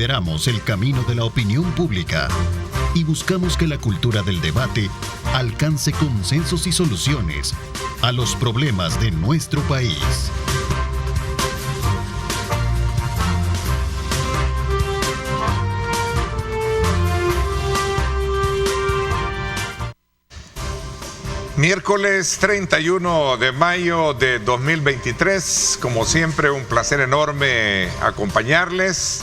lideramos el camino de la opinión pública y buscamos que la cultura del debate alcance consensos y soluciones a los problemas de nuestro país. Miércoles 31 de mayo de 2023, como siempre un placer enorme acompañarles,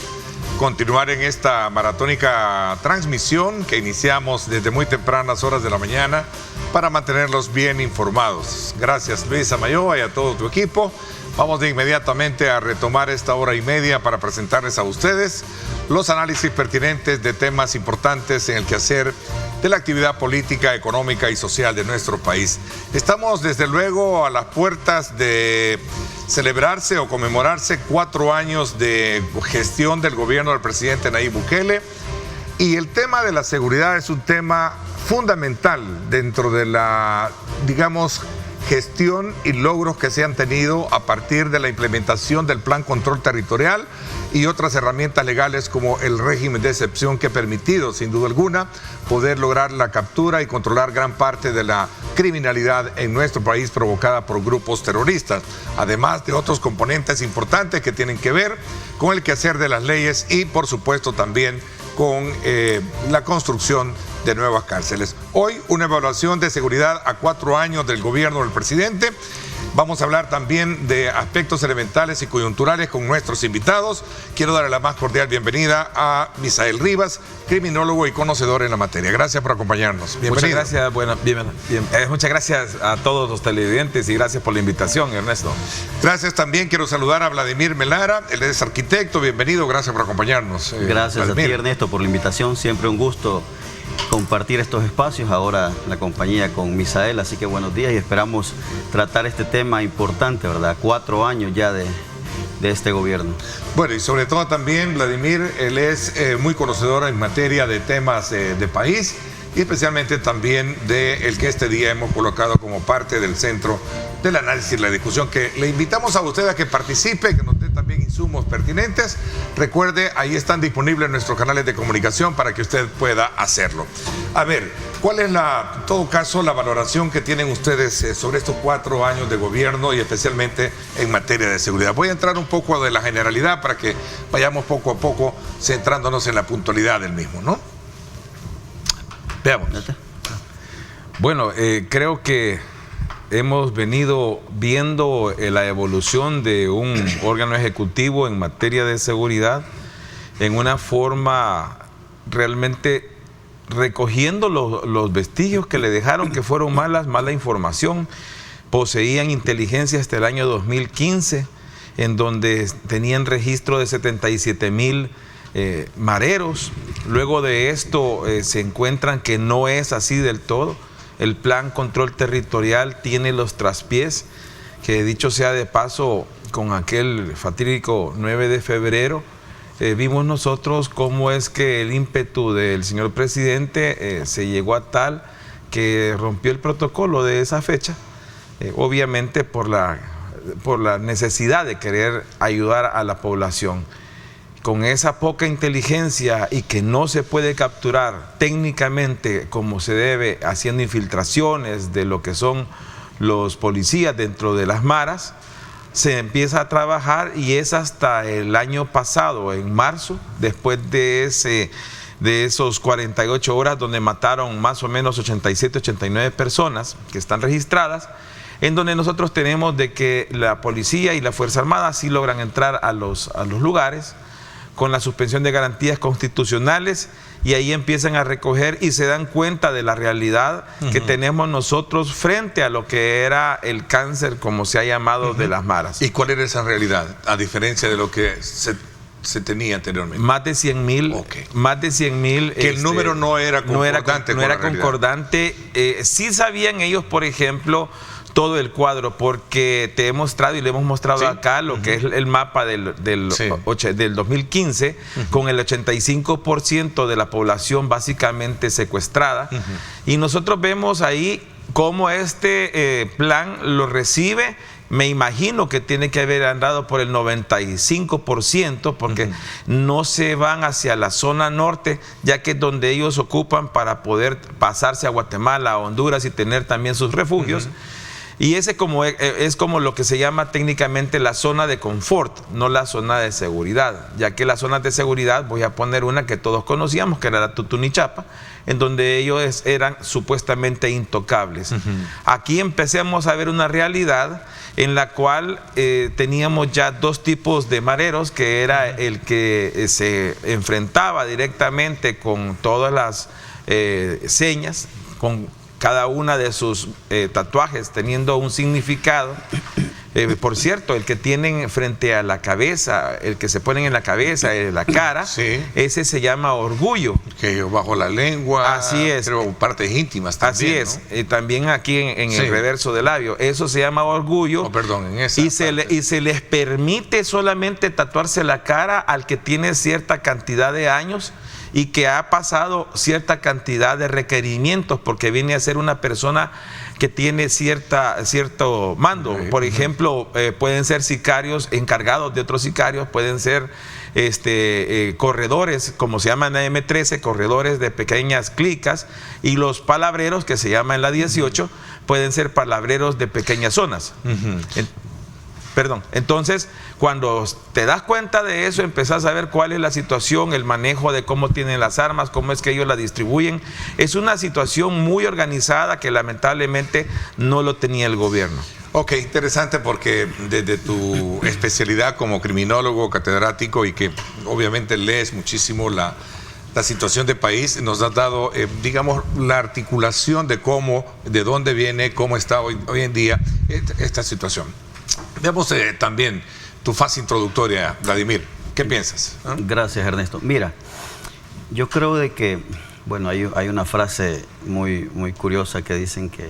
continuar en esta maratónica transmisión que iniciamos desde muy tempranas horas de la mañana para mantenerlos bien informados. Gracias Luis Amayoa y a todo tu equipo. Vamos de inmediatamente a retomar esta hora y media para presentarles a ustedes los análisis pertinentes de temas importantes en el quehacer de la actividad política, económica y social de nuestro país. Estamos desde luego a las puertas de celebrarse o conmemorarse 4 años de gestión del gobierno del presidente Nayib Bukele, y el tema de la seguridad es un tema fundamental dentro de la, digamos, gestión y logros que se han tenido a partir de la implementación del Plan Control Territorial y otras herramientas legales como el régimen de excepción que ha permitido, sin duda alguna, poder lograr la captura y controlar gran parte de la criminalidad en nuestro país provocada por grupos terroristas, además de otros componentes importantes que tienen que ver con el quehacer de las leyes y, por supuesto, también con la construcción de nuevas cárceles. Hoy, una evaluación de seguridad a 4 años del gobierno del presidente. Vamos a hablar también de aspectos elementales y coyunturales con nuestros invitados. Quiero darle la más cordial bienvenida a Misael Rivas, criminólogo y conocedor en la materia. Gracias por acompañarnos. Bienvenido. Muchas gracias a todos los televidentes y gracias por la invitación, Ernesto. Gracias también. Quiero saludar a Vladimir Melara, él es arquitecto. Bienvenido, gracias por acompañarnos. Gracias Vladimir. A ti, Ernesto, por la invitación. Siempre un gusto compartir estos espacios, ahora la compañía con Misael, así que buenos días y esperamos tratar este tema importante, ¿verdad? 4 años ya de este gobierno. Bueno, y sobre todo también Vladimir, él es muy conocedor en materia de temas de país y especialmente también de el que este día hemos colocado como parte del centro del análisis y la discusión, que le invitamos a usted a que participe, que nos dé también insumos pertinentes. Recuerde, ahí están disponibles nuestros canales de comunicación para que usted pueda hacerlo. A ver, ¿cuál es en todo caso la valoración que tienen ustedes sobre estos 4 años de gobierno y especialmente en materia de seguridad? Voy a entrar un poco de la generalidad para que vayamos poco a poco centrándonos en la puntualidad del mismo, ¿no? Veamos. Bueno, creo que hemos venido viendo la evolución de un órgano ejecutivo en materia de seguridad en una forma realmente recogiendo los vestigios que le dejaron, que fueron mala información. Poseían inteligencia hasta el año 2015, en donde tenían registro de 77,000 mareros. Luego de esto se encuentran que no es así del todo. El Plan Control Territorial tiene los traspiés, que dicho sea de paso, con aquel fatídico 9 de febrero, vimos nosotros cómo es que el ímpetu del señor presidente se llegó a tal que rompió el protocolo de esa fecha, obviamente por la necesidad de querer ayudar a la población. Con esa poca inteligencia y que no se puede capturar técnicamente como se debe, haciendo infiltraciones de lo que son los policías dentro de las maras, se empieza a trabajar y es hasta el año pasado, en marzo, después de esos 48 horas donde mataron más o menos 87, 89 personas que están registradas, en donde nosotros tenemos de que la policía y la Fuerza Armada sí logran entrar a los lugares con la suspensión de garantías constitucionales, y ahí empiezan a recoger y se dan cuenta de la realidad que tenemos nosotros frente a lo que era el cáncer, como se ha llamado, de las maras. ¿Y cuál era esa realidad, a diferencia de lo que se tenía anteriormente? Más de 100,000. Okay. Más de 100,000. Que el número no era concordante. No era concordante. Sí sabían ellos, por ejemplo, todo el cuadro, porque te he mostrado y le hemos mostrado acá lo que es el mapa del 2015, con el 85% de la población básicamente secuestrada, y nosotros vemos ahí cómo este plan lo recibe me imagino que tiene que haber andado por el 95%, porque no se van hacia la zona norte, ya que es donde ellos ocupan para poder pasarse a Guatemala, a Honduras y tener también sus refugios. Y ese es como lo que se llama técnicamente la zona de confort, no la zona de seguridad, ya que las zonas de seguridad, voy a poner una que todos conocíamos, que era la Tutunichapa, en donde ellos eran supuestamente intocables. Aquí empecemos a ver una realidad en la cual teníamos ya dos tipos de mareros, que era el que se enfrentaba directamente con todas las señas, con cada una de sus tatuajes teniendo un significado. Por cierto, el que tienen frente a la cabeza, el que se ponen en la cabeza, en la cara, sí, ese se llama orgullo. Que bajo la lengua, así es, creo, partes íntimas también. Así es, ¿no? También aquí en sí, el reverso del labio, eso se llama orgullo. Oh, perdón, en esa y se les permite solamente tatuarse la cara al que tiene cierta cantidad de años y que ha pasado cierta cantidad de requerimientos, porque viene a ser una persona que tiene cierto mando. Por ejemplo, pueden ser sicarios encargados de otros sicarios, pueden ser corredores, como se llama en la M13, corredores de pequeñas clicas, y los palabreros, que se llama en la 18, pueden ser palabreros de pequeñas zonas. Perdón. Entonces, cuando te das cuenta de eso, empezás a ver cuál es la situación, el manejo de cómo tienen las armas, cómo es que ellos la distribuyen. Es una situación muy organizada que lamentablemente no lo tenía el gobierno. Ok, interesante, porque desde tu especialidad como criminólogo catedrático y que obviamente lees muchísimo la situación del país, nos has dado, digamos, la articulación de de dónde viene, cómo está hoy en día esta situación. Veamos también tu fase introductoria, Vladimir. ¿Qué piensas? Gracias, Ernesto. Mira, yo creo de que, bueno, hay una frase muy curiosa que dicen que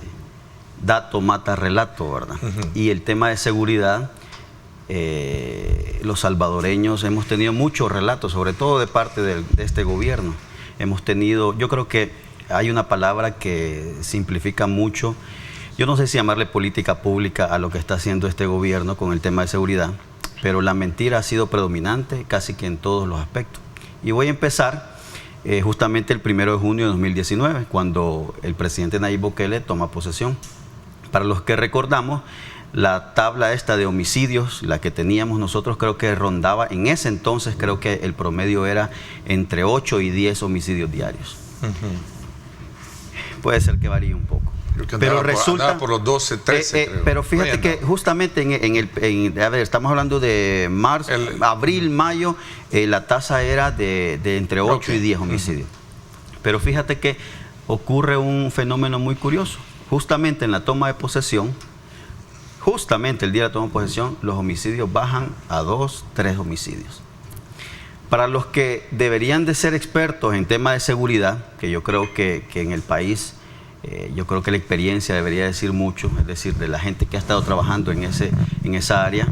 dato mata relato, ¿verdad? Y el tema de seguridad, los salvadoreños hemos tenido muchos relatos, sobre todo de parte de este gobierno. Hemos tenido, yo creo que hay una palabra que simplifica mucho. Yo no sé si llamarle política pública a lo que está haciendo este gobierno con el tema de seguridad, pero la mentira ha sido predominante casi que en todos los aspectos. Y voy a empezar justamente el 1 de junio de 2019, cuando el presidente Nayib Bukele toma posesión. Para los que recordamos, la tabla esta de homicidios, la que teníamos nosotros, creo que rondaba, en ese entonces creo que el promedio era entre 8 y 10 homicidios diarios. Puede ser que varíe un poco. Pero resulta por los 12, 13, creo. Pero fíjate que justamente a ver, estamos hablando de marzo, abril, mayo, la tasa era de entre 8 y 10 homicidios. Pero fíjate que ocurre un fenómeno muy curioso. Justamente en la toma de posesión, justamente el día de la toma de posesión, los homicidios bajan a 2, 3 homicidios. Para los que deberían de ser expertos en tema de seguridad, que yo creo que en el país, yo creo que la experiencia debería decir mucho, es decir, de la gente que ha estado trabajando en esa área,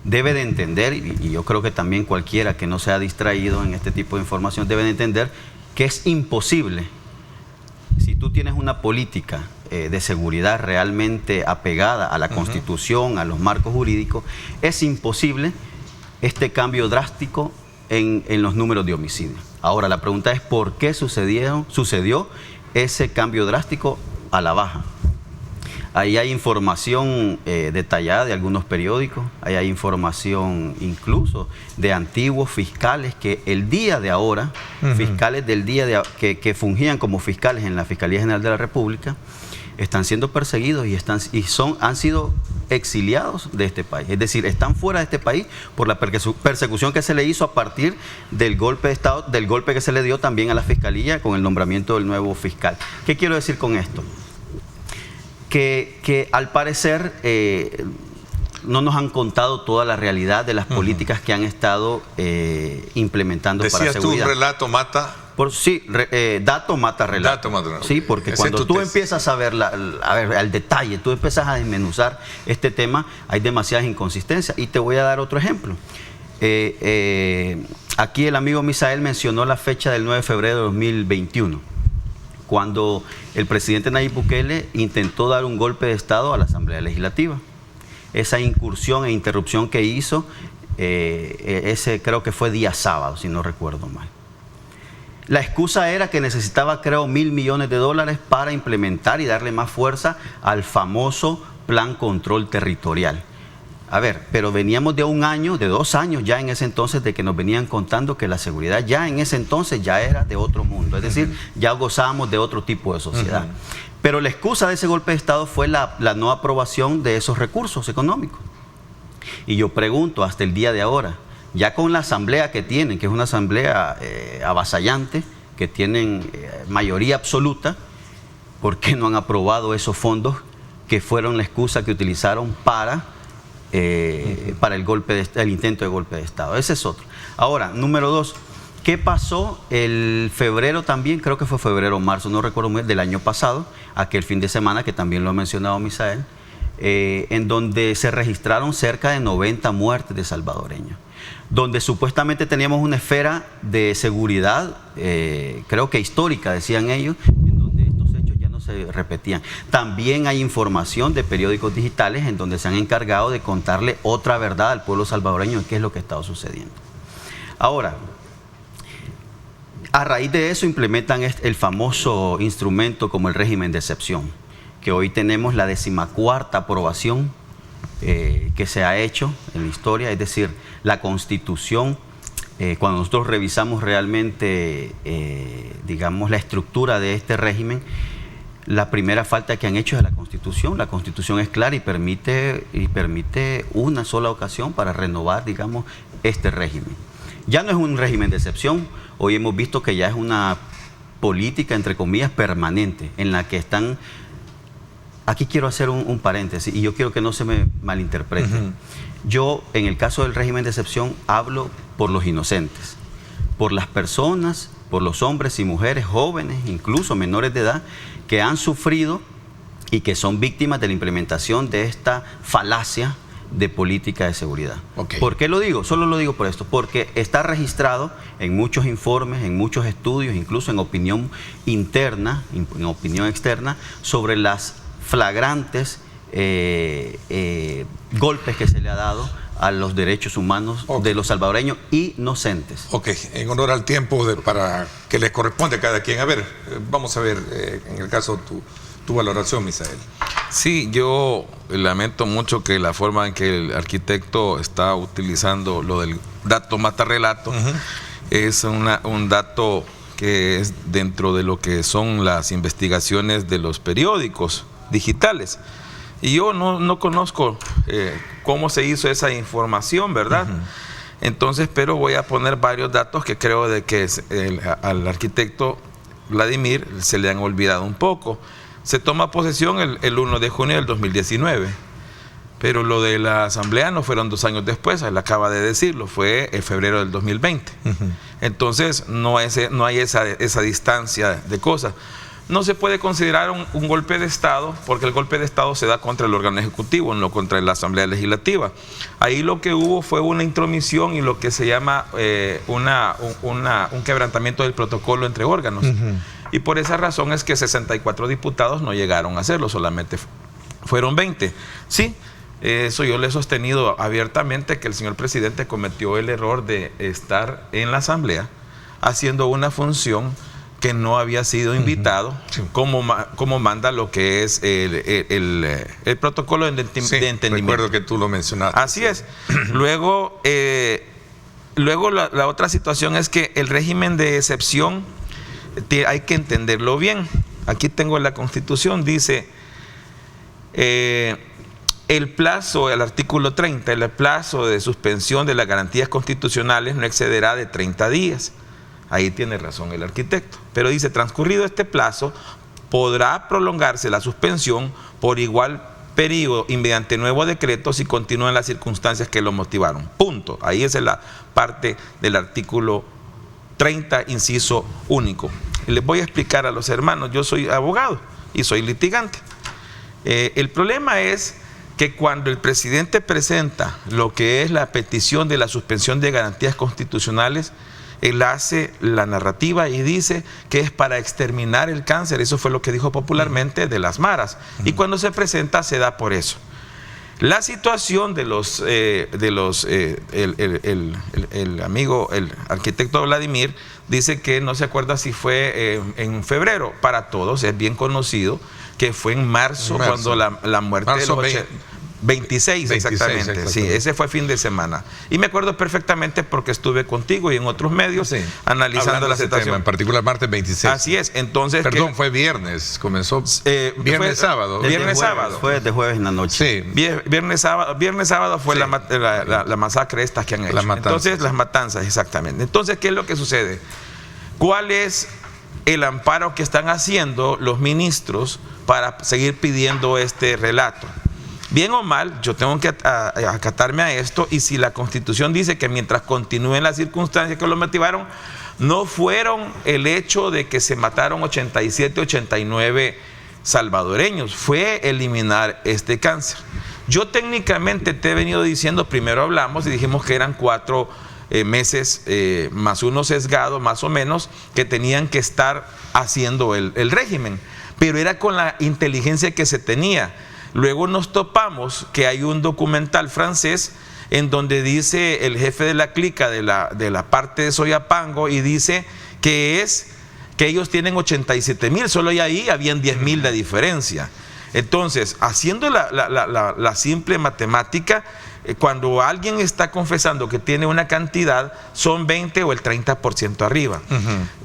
debe de entender, y yo creo que también cualquiera que no sea distraído en este tipo de información debe de entender que es imposible, si tú tienes una política de seguridad realmente apegada a la Constitución, a los marcos jurídicos, es imposible este cambio drástico en los números de homicidios. Ahora, la pregunta es ¿por qué sucedió ese cambio drástico a la baja? Ahí hay información detallada de algunos periódicos, ahí hay información incluso de antiguos fiscales que el día de ahora, fiscales del día que fungían como fiscales en la Fiscalía General de la República, están siendo perseguidos y han sido exiliados de este país. Es decir, están fuera de este país por la persecución que se le hizo a partir del golpe de Estado, del golpe que se le dio también a la Fiscalía con el nombramiento del nuevo fiscal. ¿Qué quiero decir con esto? Que al parecer no nos han contado toda la realidad de las políticas que han estado implementando para seguridad. Decías tú, relato mata... dato mata relato. Sí, porque cuando tú empiezas a ver al detalle, tú empiezas a desmenuzar este tema, hay demasiadas inconsistencias. Y te voy a dar otro ejemplo. Aquí el amigo Misael mencionó la fecha del 9 de febrero de 2021, cuando el presidente Nayib Bukele intentó dar un golpe de Estado a la Asamblea Legislativa. esa incursión e interrupción que hizo, ese creo que fue día sábado, si no recuerdo mal. La excusa era que necesitaba, creo, $1.000 millones para implementar y darle más fuerza al famoso Plan Control Territorial. A ver, pero veníamos de 1 año, de 2 años ya en ese entonces, de que nos venían contando que la seguridad ya en ese entonces ya era de otro mundo. Es decir, ya gozábamos de otro tipo de sociedad. Pero la excusa de ese golpe de Estado fue la no aprobación de esos recursos económicos. Y yo pregunto, hasta el día de ahora, ya con la asamblea que tienen, que es una asamblea avasallante, que tienen mayoría absoluta, ¿por qué no han aprobado esos fondos que fueron la excusa que utilizaron para el intento de golpe de Estado? Ese es otro. Ahora, número 2, ¿qué pasó el febrero también? Creo que fue febrero o marzo, no recuerdo muy bien, del año pasado, aquel fin de semana que también lo ha mencionado Misael, en donde se registraron cerca de 90 muertes de salvadoreños, donde supuestamente teníamos una esfera de seguridad, creo que histórica, decían ellos, en donde estos hechos ya no se repetían. También hay información de periódicos digitales en donde se han encargado de contarle otra verdad al pueblo salvadoreño de qué es lo que estaba sucediendo. Ahora, a raíz de eso implementan el famoso instrumento como el régimen de excepción, que hoy tenemos la 14ª aprobación que se ha hecho en la historia, es decir, la Constitución, cuando nosotros revisamos realmente, digamos, la estructura de este régimen, la primera falta que han hecho es la Constitución. La Constitución es clara y permite una sola ocasión para renovar, digamos, este régimen. Ya no es un régimen de excepción, hoy hemos visto que ya es una política, entre comillas, permanente, en la que están... Aquí quiero hacer un paréntesis y yo quiero que no se me malinterprete. Yo, en el caso del régimen de excepción, hablo por los inocentes, por las personas, por los hombres y mujeres jóvenes, incluso menores de edad, que han sufrido y que son víctimas de la implementación de esta falacia de política de seguridad. ¿Por qué lo digo? Solo lo digo por esto, porque está registrado en muchos informes, en muchos estudios, incluso en opinión interna, en opinión externa, sobre las flagrantes golpes que se le ha dado a los derechos humanos de los salvadoreños inocentes. En honor al tiempo para que les corresponde a cada quien. A ver, vamos a ver, en el caso tu valoración, Misael. Sí, yo lamento mucho que la forma en que el arquitecto está utilizando lo del dato mata relato es un dato que es dentro de lo que son las investigaciones de los periódicos digitales. Y yo no conozco cómo se hizo esa información, ¿verdad? Entonces, pero voy a poner varios datos que creo de que al arquitecto Vladimir se le han olvidado un poco. Se toma posesión el 1 de junio del 2019, pero lo de la asamblea no fueron 2 años después, él acaba de decirlo, fue en febrero del 2020. Entonces, no hay esa distancia de cosas. No se puede considerar un golpe de Estado, porque el golpe de Estado se da contra el órgano ejecutivo, no contra la Asamblea Legislativa. Ahí lo que hubo fue una intromisión y lo que se llama un quebrantamiento del protocolo entre órganos. Y por esa razón es que 64 diputados no llegaron a hacerlo, solamente fueron 20. Sí, eso yo le he sostenido abiertamente, que el señor presidente cometió el error de estar en la Asamblea haciendo una función que no había sido invitado, como manda lo que es el protocolo de entendimiento. Recuerdo que tú lo mencionaste. Así es. Luego la otra situación es que el régimen de excepción hay que entenderlo bien. Aquí tengo la Constitución, dice el plazo, el artículo 30, el plazo de suspensión de las garantías constitucionales no excederá de 30 días. Ahí tiene razón el arquitecto. Pero dice, transcurrido este plazo, podrá prolongarse la suspensión por igual periodo y mediante nuevo decreto si continúan las circunstancias que lo motivaron. Punto. Ahí es la parte del artículo 30, inciso único. Les voy a explicar a los hermanos, yo soy abogado y soy litigante. El problema es que cuando el presidente presenta lo que es la petición de la suspensión de garantías constitucionales, él hace la narrativa y dice que es para exterminar el cáncer. Eso fue lo que dijo popularmente de las maras. Y cuando se presenta se da por eso. La situación de el amigo, el arquitecto Vladimir, dice que no se acuerda si fue en febrero. Para todos es bien conocido que fue en marzo. Cuando la muerte de los 26 exactamente. Sí, ese fue fin de semana. Y me acuerdo perfectamente porque estuve contigo y en otros medios analizando la situación. Tema, en particular martes 26. Así es, entonces... Perdón, fue viernes, comenzó sábado. Viernes sábado. Fue de jueves en la noche. Sí. Viernes sábado fue la masacre estas que han hecho. Entonces, las matanzas, exactamente. Entonces, ¿qué es lo que sucede? ¿Cuál es el amparo que están haciendo los ministros para seguir pidiendo este relato? Bien o mal, yo tengo que acatarme a esto, y si la Constitución dice que mientras continúen las circunstancias que lo motivaron, no fueron el hecho de que se mataron 87, 89 salvadoreños, fue eliminar este cáncer. Yo técnicamente te he venido diciendo, primero hablamos y dijimos que eran 4 meses más uno sesgado, más o menos, que tenían que estar haciendo el régimen, pero era con la inteligencia que se tenía. Luego nos topamos que hay un documental francés en donde dice el jefe de la clica de la parte de Soyapango, y dice que ellos tienen 87,000, solo ahí habían 10,000 de diferencia. Entonces, haciendo la simple matemática, cuando alguien está confesando que tiene una cantidad, son 20 o el 30% arriba.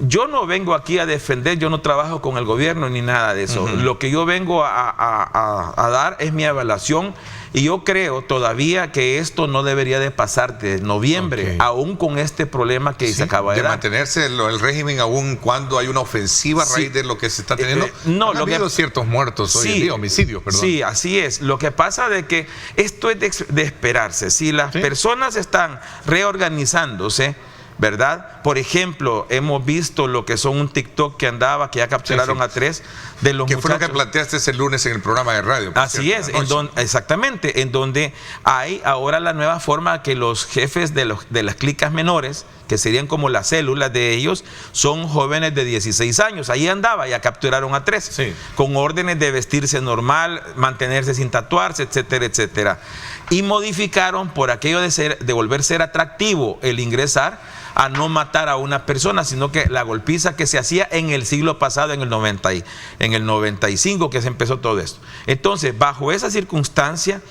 Yo no vengo aquí a defender, yo no trabajo con el gobierno ni nada de eso. Lo que yo vengo a dar es mi evaluación, y yo creo todavía que esto no debería de pasar de noviembre, aún con este problema que se acaba de dar. De mantenerse el régimen aún cuando hay una ofensiva a raíz de lo que se está teniendo. Han habido ciertos muertos hoy en día, homicidios, perdón. Sí, así es. Lo que pasa es que esto es de esperarse. Si las personas están reorganizándose, ¿verdad? Por ejemplo, hemos visto lo que son un TikTok que andaba, que ya capturaron a 3 de los muchachos. Que fue lo que planteaste ese lunes en el programa de radio. Así es, exactamente, en donde hay ahora la nueva forma que los jefes de las clicas menores, que serían como las células de ellos, son jóvenes de 16 años. Ahí andaba, ya capturaron a 3, con órdenes de vestirse normal, mantenerse sin tatuarse, etcétera, etcétera. Y modificaron por aquello de volver a ser atractivo el ingresar, a no matar a una persona, sino que la golpiza que se hacía en el siglo pasado, en el 95, que se empezó todo esto. Entonces, bajo esa circunstancia,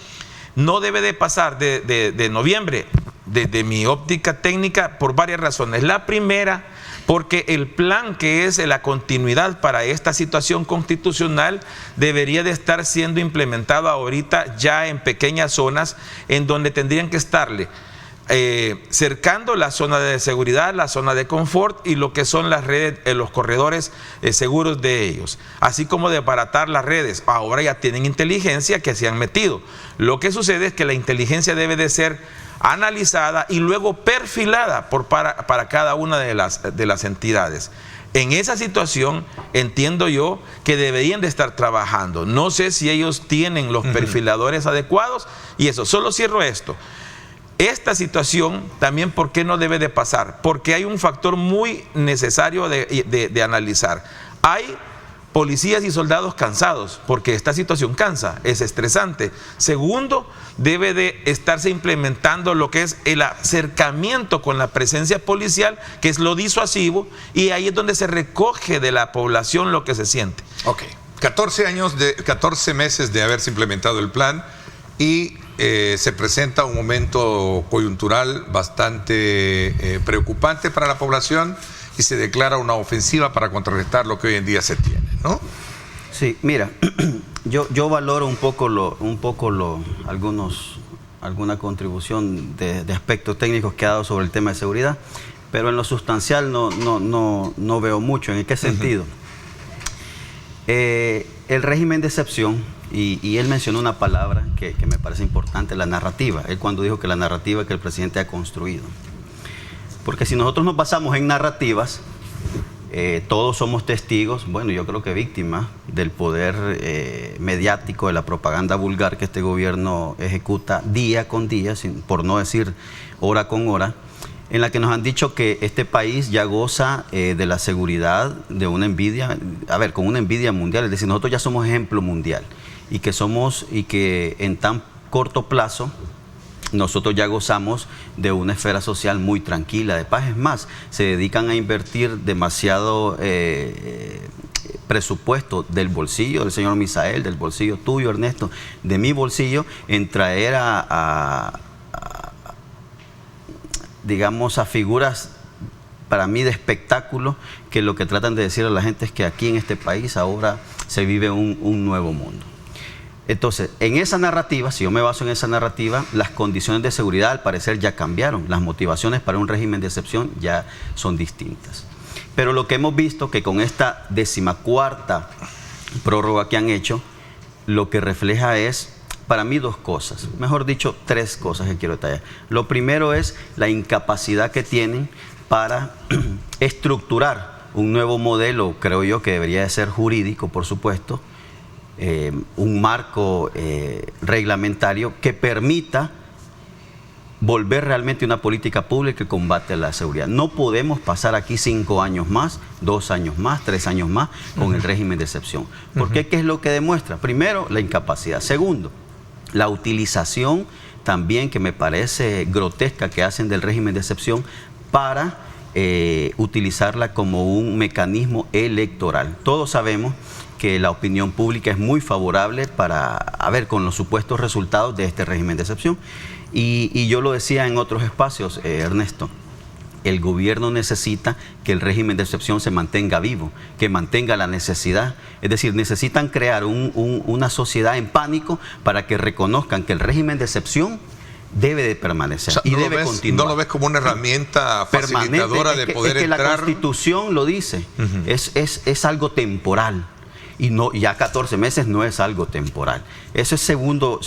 no debe de pasar de noviembre, desde mi óptica técnica, por varias razones. La primera, porque el plan que es la continuidad para esta situación constitucional debería de estar siendo implementado ahorita ya en pequeñas zonas, en donde tendrían que estarle cercando la zona de seguridad, la zona de confort y lo que son las redes, los corredores seguros de ellos, así como de abaratar las redes. Ahora ya tienen inteligencia que se han metido. Lo que sucede es que la inteligencia debe de ser analizada y luego perfilada para cada una de las entidades. En esa situación entiendo yo que deberían de estar trabajando. No sé si ellos tienen los perfiladores adecuados, y eso. Solo cierro esto. Esta situación también, ¿por qué no debe de pasar? Porque hay un factor muy necesario de analizar. Hay policías y soldados cansados, porque esta situación cansa, es estresante. Segundo, debe de estarse implementando lo que es el acercamiento con la presencia policial, que es lo disuasivo, y ahí es donde se recoge de la población lo que se siente. 14 meses de haberse implementado el plan, y se presenta un momento coyuntural bastante preocupante para la población, y se declara una ofensiva para contrarrestar lo que hoy en día se tiene, ¿no? Sí, mira, yo valoro alguna contribución de aspectos técnicos que ha dado sobre el tema de seguridad, pero en lo sustancial no veo mucho. ¿En qué sentido? El régimen de excepción, y él mencionó una palabra que me parece importante, la narrativa. Él cuando dijo que la narrativa que el presidente ha construido. Porque si nosotros nos basamos en narrativas, todos somos testigos, bueno, yo creo que víctimas del poder mediático, de la propaganda vulgar que este gobierno ejecuta día con día, por no decir hora con hora, en la que nos han dicho que este país ya goza de la seguridad de una envidia, con una envidia mundial. Es decir, nosotros ya somos ejemplo mundial, y que en tan corto plazo, nosotros ya gozamos de una esfera social muy tranquila, de paz. Es más, se dedican a invertir demasiado presupuesto del bolsillo del señor Misael, del bolsillo tuyo, Ernesto, de mi bolsillo, en traer digamos, a figuras para mí de espectáculo, que lo que tratan de decir a la gente es que aquí en este país ahora se vive un nuevo mundo. Entonces, en esa narrativa, si yo me baso en esa narrativa, las condiciones de seguridad al parecer ya cambiaron, las motivaciones para un régimen de excepción ya son distintas. Pero lo que hemos visto que con esta 14ª prórroga que han hecho, lo que refleja es, para mí, 2 cosas, mejor dicho, 3 cosas que quiero detallar. Lo primero es la incapacidad que tienen para estructurar un nuevo modelo, creo yo, que debería de ser jurídico, por supuesto, un marco reglamentario que permita volver realmente una política pública que combate la seguridad. No podemos pasar aquí 5 años más, 2 años más, 3 años más con el régimen de excepción. ¿Por qué? ¿Qué es lo que demuestra? Primero, la incapacidad. Segundo, la utilización también que me parece grotesca que hacen del régimen de excepción para utilizarla como un mecanismo electoral. Todos sabemos que la opinión pública es muy favorable con los supuestos resultados de este régimen de excepción. Y yo lo decía en otros espacios, Ernesto, el gobierno necesita que el régimen de excepción se mantenga vivo, que mantenga la necesidad. Es decir, necesitan crear una sociedad en pánico para que reconozcan que el régimen de excepción debe de permanecer, o sea, y debe continuar. ¿No lo ves como una herramienta facilitadora de poder entrar? La Constitución lo dice, es algo temporal. Y ya 14 meses no es algo temporal. Ese es segundo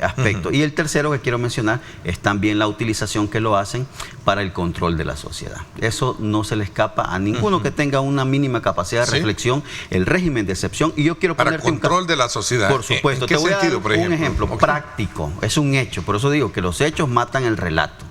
aspecto. Y el tercero que quiero mencionar es también la utilización que lo hacen para el control de la sociedad. Eso no se le escapa a ninguno que tenga una mínima capacidad de reflexión. El régimen de excepción. Y yo quiero ponerte para control de la sociedad. Por supuesto. ¿En qué sentido, por ejemplo? Un ejemplo práctico. Es un hecho. Por eso digo que los hechos matan el relato.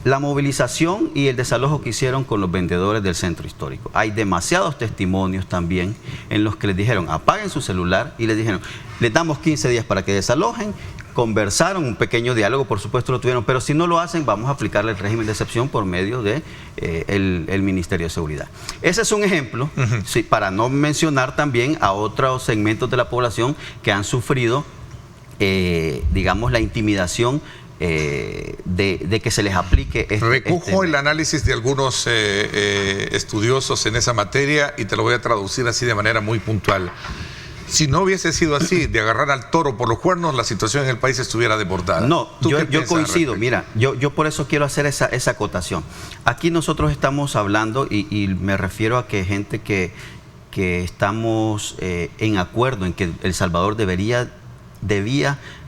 La movilización y el desalojo que hicieron con los vendedores del centro histórico. Hay demasiados testimonios también en los que les dijeron apaguen su celular y les dijeron les damos 15 días para que desalojen. Conversaron, un pequeño diálogo, por supuesto lo tuvieron, pero si no lo hacen vamos a aplicarle el régimen de excepción por medio de el Ministerio de Seguridad. Ese es un ejemplo, sí, para no mencionar también a otros segmentos de la población que han sufrido, digamos, la intimidación de que se les aplique Recojo el análisis de algunos estudiosos en esa materia y te lo voy a traducir así de manera muy puntual. Si no hubiese sido así, de agarrar al toro por los cuernos, la situación en el país estuviera desbordada. No, yo coincido. Mira, yo por eso quiero hacer esa acotación. Aquí nosotros estamos hablando, y me refiero a que gente que estamos en acuerdo en que El Salvador debía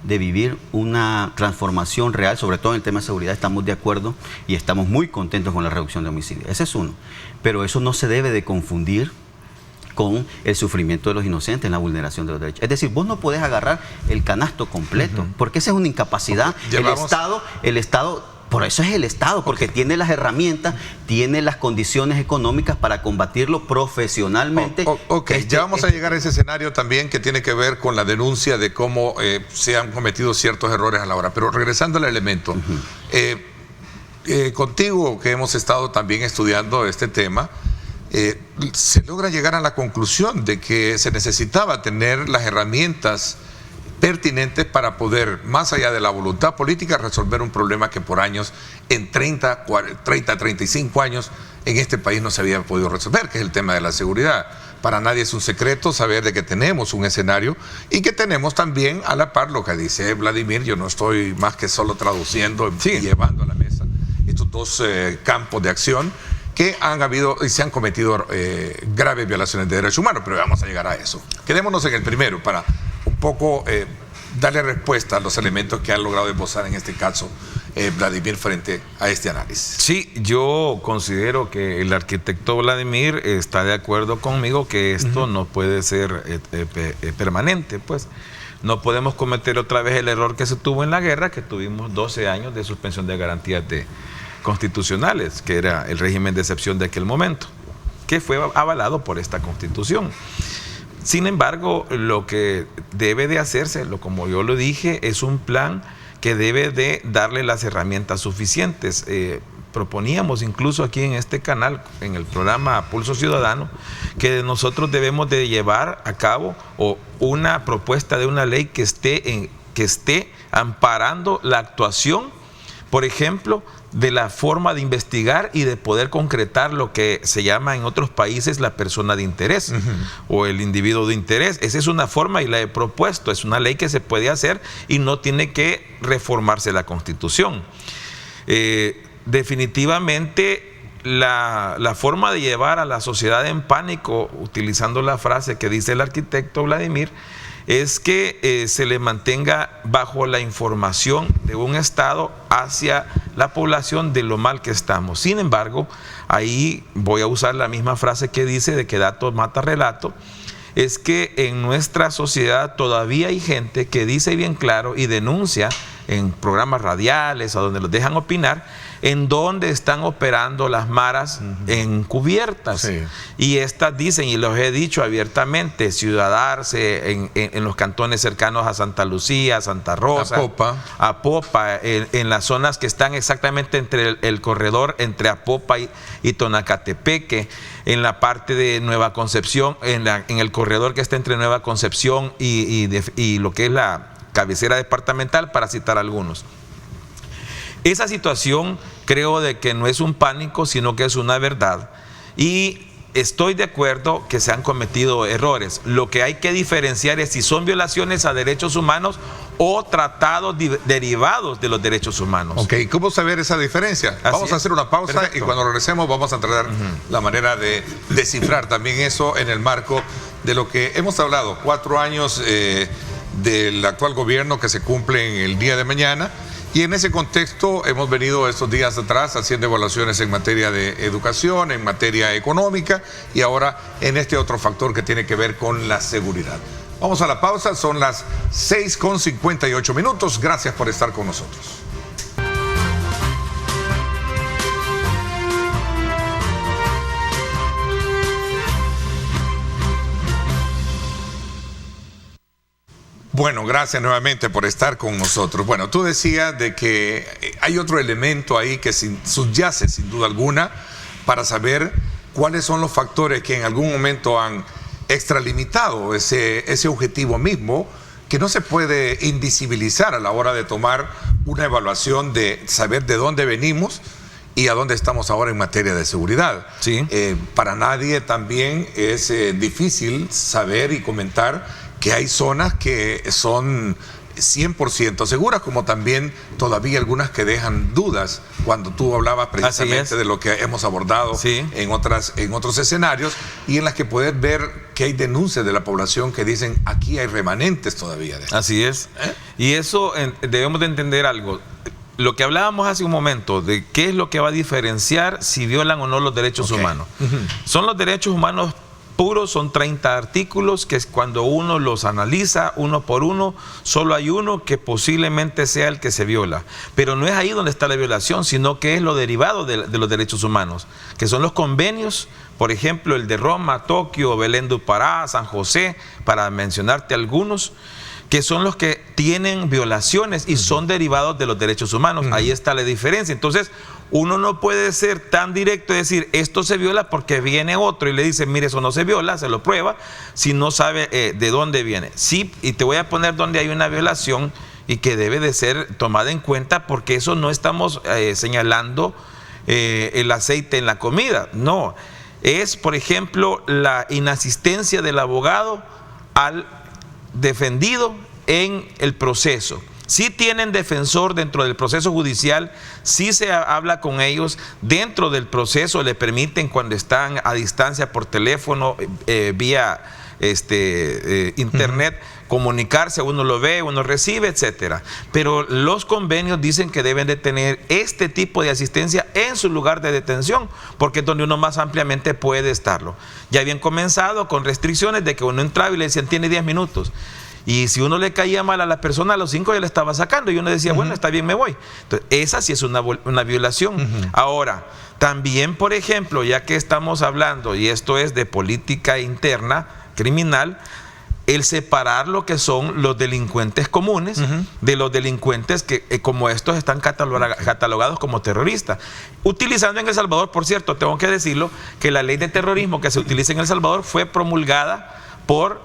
de vivir una transformación real, sobre todo en el tema de seguridad, estamos de acuerdo y estamos muy contentos con la reducción de homicidios. Ese es uno. Pero eso no se debe de confundir con el sufrimiento de los inocentes en la vulneración de los derechos. Es decir, vos no podés agarrar el canasto completo, porque esa es una incapacidad. El Estado, por eso es el Estado, porque tiene las herramientas, tiene las condiciones económicas para combatirlo profesionalmente. Ya vamos a llegar a ese escenario también que tiene que ver con la denuncia de cómo se han cometido ciertos errores a la hora. Pero regresando al elemento, contigo que hemos estado también estudiando este tema, se logra llegar a la conclusión de que se necesitaba tener las herramientas pertinentes para poder, más allá de la voluntad política, resolver un problema que por años, en 30, 35 años, en este país no se había podido resolver, que es el tema de la seguridad. Para nadie es un secreto saber de que tenemos un escenario y que tenemos también a la par lo que dice Vladimir. Yo no estoy más que solo traduciendo y llevando a la mesa estos dos campos de acción que han habido y se han cometido graves violaciones de derechos humanos, pero vamos a llegar a eso. Quedémonos en el primero para un poco darle respuesta a los elementos que han logrado esbozar en este caso Vladimir frente a este análisis. Sí, yo considero que el arquitecto Vladimir está de acuerdo conmigo que esto no puede ser permanente, pues. No podemos cometer otra vez el error que se tuvo en la guerra, que tuvimos 12 años de suspensión de garantías constitucionales, que era el régimen de excepción de aquel momento, que fue avalado por esta Constitución. Sin embargo, lo que debe de hacerse, como yo lo dije, es un plan que debe de darle las herramientas suficientes. Proponíamos incluso aquí en este canal, en el programa Pulso Ciudadano, que nosotros debemos de llevar a cabo una propuesta de una ley que esté amparando la actuación, por ejemplo, de la forma de investigar y de poder concretar lo que se llama en otros países la persona de interés o el individuo de interés. Esa es una forma y la he propuesto, es una ley que se puede hacer y no tiene que reformarse la Constitución. Definitivamente la forma de llevar a la sociedad en pánico, utilizando la frase que dice el arquitecto Vladimir, es que se le mantenga bajo la información de un Estado hacia la población de lo mal que estamos. Sin embargo, ahí voy a usar la misma frase que dice de que dato mata relato, es que en nuestra sociedad todavía hay gente que dice bien claro y denuncia en programas radiales o donde los dejan opinar, en donde están operando las maras encubiertas. Sí. Y estas dicen, y los he dicho abiertamente, ciudadarse en los cantones cercanos a Santa Lucía, Santa Rosa, Apopa, en las zonas que están exactamente entre el corredor entre Apopa y Tonacatepeque, en la parte de Nueva Concepción, en el corredor que está entre Nueva Concepción y lo que es la cabecera departamental, para citar algunos. Esa situación creo de que no es un pánico, sino que es una verdad. Y estoy de acuerdo que se han cometido errores. Lo que hay que diferenciar es si son violaciones a derechos humanos o tratados derivados de los derechos humanos. Ok, ¿cómo saber esa diferencia? Vamos a hacer una pausa. Perfecto. Y cuando regresemos vamos a tratar la manera de descifrar también eso en el marco de lo que hemos hablado, 4 años del actual gobierno que se cumplen el día de mañana. Y en ese contexto hemos venido estos días atrás haciendo evaluaciones en materia de educación, en materia económica y ahora en este otro factor que tiene que ver con la seguridad. Vamos a la pausa, son las 6:58. Gracias por estar con nosotros. Bueno, gracias nuevamente por estar con nosotros. Bueno, tú decías de que hay otro elemento ahí que subyace sin duda alguna para saber cuáles son los factores que en algún momento han extralimitado ese objetivo mismo, que no se puede invisibilizar a la hora de tomar una evaluación de saber de dónde venimos y a dónde estamos ahora en materia de seguridad. Sí. Para nadie también es difícil saber y comentar que hay zonas que son 100% seguras, como también todavía algunas que dejan dudas, cuando tú hablabas precisamente de lo que hemos abordado en otros escenarios, y en las que puedes ver que hay denuncias de la población que dicen aquí hay remanentes todavía de esto. Así es. Y eso debemos de entender algo. Lo que hablábamos hace un momento de qué es lo que va a diferenciar si violan o no los derechos humanos. Son los derechos humanos puros, son 30 artículos que es cuando uno los analiza uno por uno, solo hay uno que posiblemente sea el que se viola. Pero no es ahí donde está la violación, sino que es lo derivado de los derechos humanos, que son los convenios, por ejemplo, el de Roma, Tokio, Belén do Pará, San José, para mencionarte algunos, que son los que tienen violaciones y son derivados de los derechos humanos. Ahí está la diferencia. Entonces, uno no puede ser tan directo y decir, esto se viola porque viene otro y le dice, mire, eso no se viola, se lo prueba, si no sabe de dónde viene. Sí, y te voy a poner donde hay una violación y que debe de ser tomada en cuenta, porque eso no estamos señalando el aceite en la comida. No, es, por ejemplo, la inasistencia del abogado al defendido en el proceso. Si tienen defensor dentro del proceso judicial, si se habla con ellos dentro del proceso, le permiten cuando están a distancia por teléfono, vía internet, comunicarse, uno lo ve, uno recibe, etcétera. Pero los convenios dicen que deben de tener este tipo de asistencia en su lugar de detención, porque es donde uno más ampliamente puede estarlo. Ya habían comenzado con restricciones de que uno entraba y le decían, tiene 10 minutos. Y si uno le caía mal a la persona, a los 5 ya le estaba sacando y uno decía, bueno, está bien, me voy. Entonces, esa sí es una violación. Ahora, también, por ejemplo, ya que estamos hablando, y esto es de política interna, criminal el separar lo que son los delincuentes comunes de los delincuentes que, como estos, están catalogados como terroristas. Utilizando en El Salvador, por cierto, tengo que decirlo, que la ley de terrorismo que se utiliza en El Salvador fue promulgada por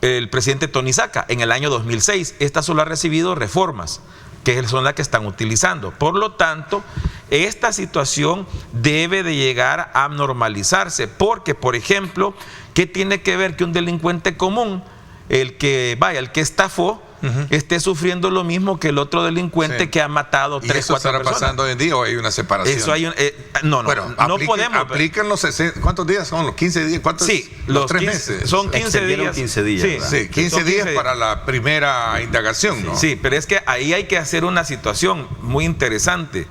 el presidente Tony Saca en el año 2006. Esta solo ha recibido reformas, que son las que están utilizando. Por lo tanto, esta situación debe de llegar a normalizarse, porque, por ejemplo, ¿qué tiene que ver que un delincuente común, el que estafó, esté sufriendo lo mismo que el otro delincuente que ha matado 3, 4 personas? ¿Y eso estará pasando hoy en día o hay una separación? Eso hay no podemos. Aplican los 60, ¿cuántos días son? ¿Los 15 días? ¿Cuántos? Sí, los 3 15, meses. Son 15 días. 15 días. Sí, 15 días para la primera indagación, ¿no? Sí, pero es que ahí hay que hacer una situación muy interesante.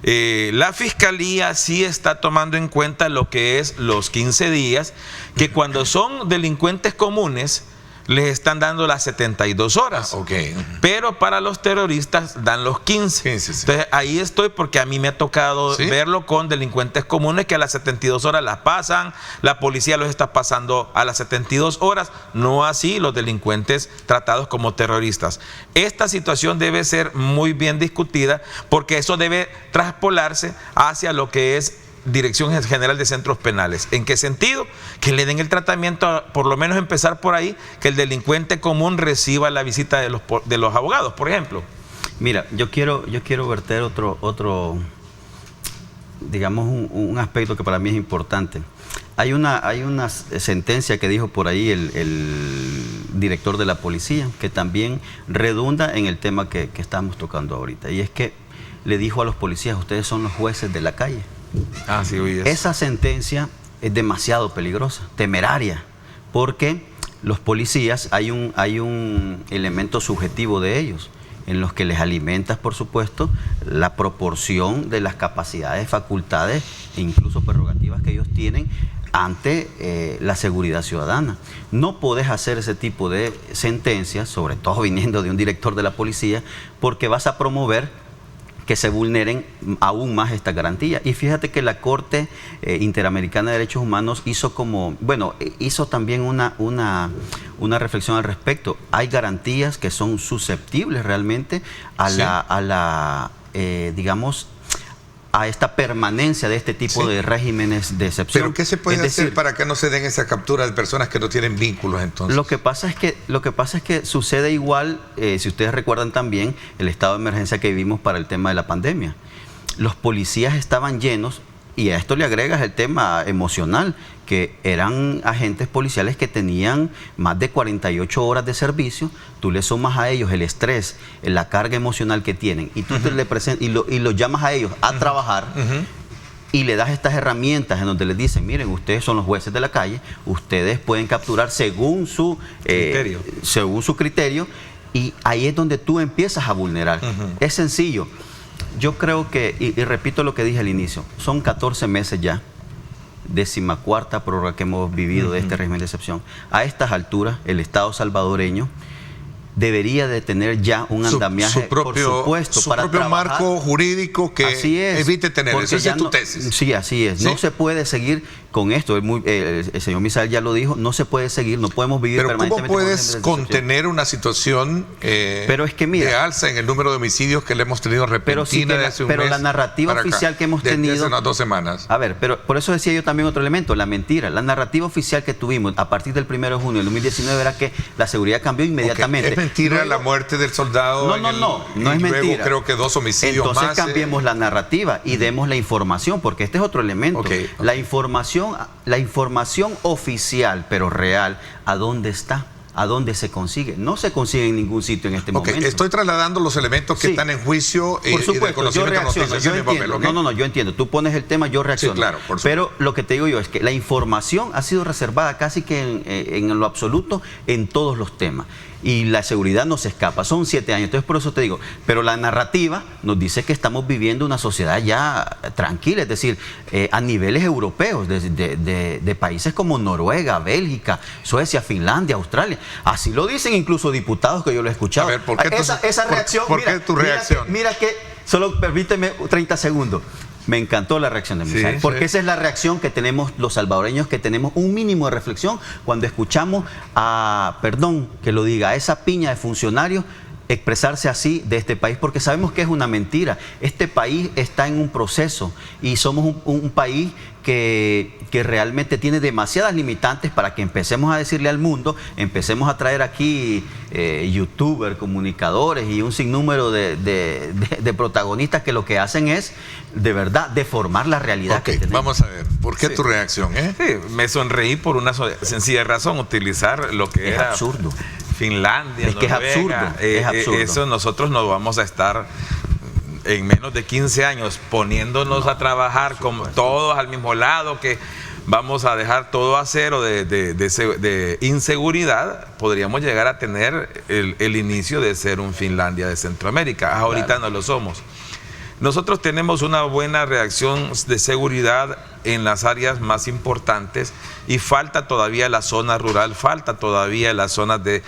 La Fiscalía sí está tomando en cuenta lo que es los 15 días, que cuando son delincuentes comunes les están dando las 72 horas. Pero para los terroristas dan los 15. Sí. Entonces ahí estoy, porque a mí me ha tocado verlo con delincuentes comunes que a las 72 horas las pasan, la policía los está pasando a las 72 horas, no así los delincuentes tratados como terroristas. Esta situación debe ser muy bien discutida, porque eso debe traspolarse hacia lo que es Dirección General de Centros Penales. ¿En qué sentido? Que le den el tratamiento, por lo menos empezar por ahí, que el delincuente común reciba la visita de los abogados, por ejemplo. Mira, yo quiero verter otro digamos, un aspecto que para mí es importante. Hay una sentencia que dijo por ahí el director de la policía, que también redunda en el tema que estamos tocando ahorita, y es que le dijo a los policías: ustedes son los jueces de la calle. Sí, oye, esa sentencia es demasiado peligrosa, temeraria, porque los policías, hay un elemento subjetivo de ellos, en los que les alimentas, por supuesto, la proporción de las capacidades, facultades e incluso prerrogativas que ellos tienen ante la seguridad ciudadana. No podés hacer ese tipo de sentencias, sobre todo viniendo de un director de la policía, porque vas a promover que se vulneren aún más esta garantía. Y fíjate que la Corte Interamericana de Derechos Humanos hizo también una reflexión al respecto. Hay garantías que son susceptibles realmente digamos, a esta permanencia de este tipo de regímenes de excepción. ¿Pero qué se puede hacer para que no se den esa captura de personas que no tienen vínculos entonces? Lo que pasa es que sucede igual, si ustedes recuerdan también, el estado de emergencia que vivimos para el tema de la pandemia. Los policías estaban llenos, y a esto le agregas el tema emocional, que eran agentes policiales que tenían más de 48 horas de servicio. Tú le sumas a ellos el estrés, la carga emocional que tienen, y tú le presentas y los llamas a ellos a trabajar, y le das estas herramientas en donde les dicen: miren, ustedes son los jueces de la calle, ustedes pueden capturar según su criterio, y ahí es donde tú empiezas a vulnerar. Es sencillo. Yo creo que, y repito lo que dije al inicio, son 14 meses ya, 14ª prórroga que hemos vivido de este régimen de excepción. A estas alturas, el Estado salvadoreño debería de tener ya un andamiaje, por supuesto, su propio marco jurídico que evite tener eso. Esa es tu tesis. Sí, así es. ¿Sí? No se puede seguir con esto. El señor Misael ya lo dijo, no se puede seguir, no podemos vivir permanentemente. ¿Cómo puedes contener una situación pero es que, mira, de alza en el número de homicidios que le hemos tenido repentina de hace un mes? Pero la narrativa oficial que hemos tenido... Desde hace unas 2 semanas. A ver, pero por eso decía yo también otro elemento, la mentira. La narrativa oficial que tuvimos a partir del 1 de junio del 2019 era que la seguridad cambió inmediatamente. ¿Es mentira luego, la muerte del soldado? No es mentira. Luego creo que 2 homicidios más. Entonces cambiemos la narrativa y demos la información, porque este es otro elemento. La información oficial, pero real, ¿a dónde está? ¿A dónde se consigue? No se consigue en ningún sitio en este momento. Estoy trasladando los elementos que están en juicio por supuesto, y del conocimiento de noticias. Yo entiendo. No, yo entiendo. Tú pones el tema, yo reacciono. Sí, claro, por supuesto. Pero lo que te digo yo es que la información ha sido reservada casi que en lo absoluto en todos los temas. Y la seguridad no se escapa, son 7 años, entonces por eso te digo, pero la narrativa nos dice que estamos viviendo una sociedad ya tranquila, es decir, a niveles europeos, de países como Noruega, Bélgica, Suecia, Finlandia, Australia, así lo dicen incluso diputados que yo lo he escuchado. A ver, ¿por qué esa reacción? ¿Por qué tu reacción? Mira que, solo permíteme 30 segundos. Me encantó la reacción de Misael, porque esa es la reacción que tenemos los salvadoreños, que tenemos un mínimo de reflexión cuando escuchamos a, perdón que lo diga, a esa piña de funcionarios expresarse así de este país, porque sabemos que es una mentira. Este país está en un proceso y somos un país que realmente tiene demasiadas limitantes para que empecemos a decirle al mundo, empecemos a traer aquí youtubers, comunicadores y un sinnúmero de protagonistas que lo que hacen es, de verdad, deformar la realidad que tenemos. Vamos a ver, ¿por qué tu reacción? Sí, me sonreí por una sencilla razón, utilizar lo que era absurdo. Finlandia, es que Noruega, es absurdo. Eso nosotros no vamos a estar en menos de 15 años poniéndonos a trabajar como todos al mismo lado, que vamos a dejar todo a cero de inseguridad. Podríamos llegar a tener el inicio de ser un Finlandia de Centroamérica. Ahorita no lo somos. Nosotros tenemos una buena reacción de seguridad en las áreas más importantes y falta todavía la zona rural, falta todavía las zonas de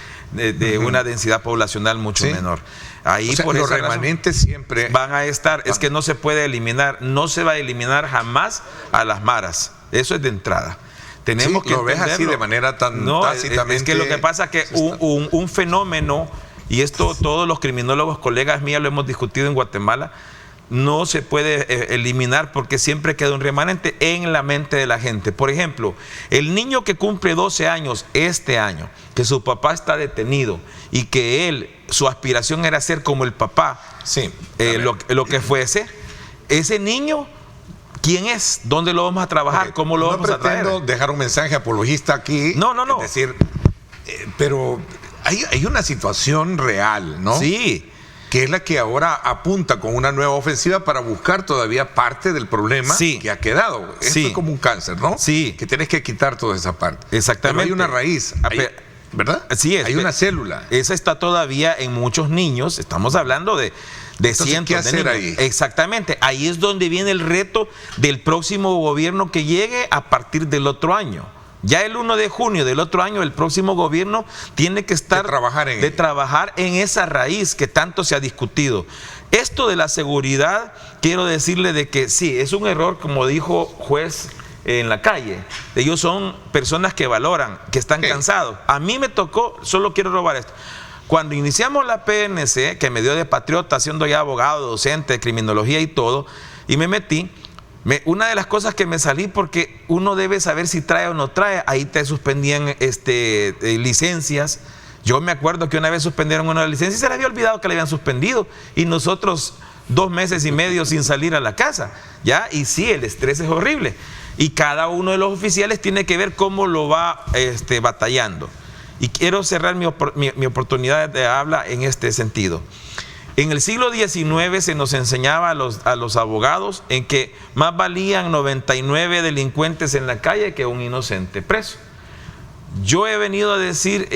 una densidad poblacional mucho menor. Ahí, o sea, por los remanentes siempre van a estar. Es que no se puede eliminar, no se va a eliminar jamás a las maras. Eso es de entrada. Tenemos que lo ves así de manera tan tácitamente. Es que lo que pasa es que un fenómeno, y esto todos los criminólogos, colegas míos, lo hemos discutido en Guatemala, no se puede eliminar porque siempre queda un remanente en la mente de la gente. Por ejemplo, el niño que cumple 12 años este año, que su papá está detenido y que su aspiración era ser como el papá, lo que fuese, ese niño, ¿quién es? ¿Dónde lo vamos a trabajar? ¿Cómo lo vamos a traer? No pretendo dejar un mensaje apologista aquí. No. Es decir, pero hay una situación real, ¿no? Sí. Que es la que ahora apunta con una nueva ofensiva para buscar todavía parte del problema que ha quedado. Esto es como un cáncer, ¿no? Sí. Que tienes que quitar toda esa parte. Exactamente. Pero hay una raíz, ¿verdad? Sí, hay una célula. Esa está todavía en muchos niños. Estamos hablando de cientos ¿qué hacer de niños. Ahí? Exactamente. Ahí es donde viene el reto del próximo gobierno que llegue a partir del otro año. Ya el 1 de junio del otro año, el próximo gobierno tiene que estar trabajar en esa raíz que tanto se ha discutido. Esto de la seguridad, quiero decirle de que sí, es un error, como dijo juez en la calle. Ellos son personas que valoran, que están cansados. A mí me tocó, solo quiero robar esto. Cuando iniciamos la PNC, que me dio de patriota, siendo ya abogado, docente de criminología y todo, y me metí, una de las cosas que me salí, porque uno debe saber si trae o no trae, ahí te suspendían licencias. Yo me acuerdo que una vez suspendieron una licencia y se les había olvidado que le habían suspendido, y nosotros 2 meses y medio sin salir a la casa, ¿ya? Y sí, el estrés es horrible, y cada uno de los oficiales tiene que ver cómo lo va batallando. Y quiero cerrar mi oportunidad de habla en este sentido. En el siglo XIX se nos enseñaba a los abogados en que más valían 99 delincuentes en la calle que un inocente preso. Yo he venido a decir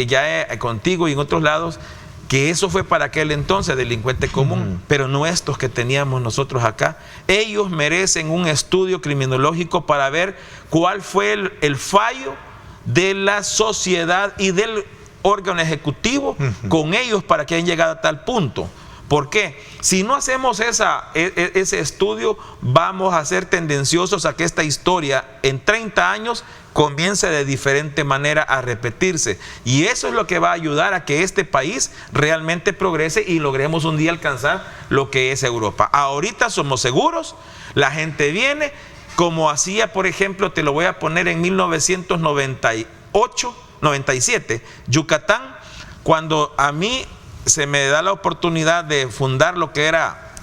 contigo y en otros lados que eso fue para aquel entonces delincuente común, pero no estos que teníamos nosotros acá. Ellos merecen un estudio criminológico para ver cuál fue el fallo de la sociedad y del órgano ejecutivo con ellos para que hayan llegado a tal punto. ¿Por qué? Si no hacemos ese estudio, vamos a ser tendenciosos a que esta historia en 30 años comience de diferente manera a repetirse. Y eso es lo que va a ayudar a que este país realmente progrese y logremos un día alcanzar lo que es Europa. Ahorita somos seguros, la gente viene, como hacía, por ejemplo, te lo voy a poner en 1997, Yucatán, cuando a mí se me da la oportunidad de fundar lo que era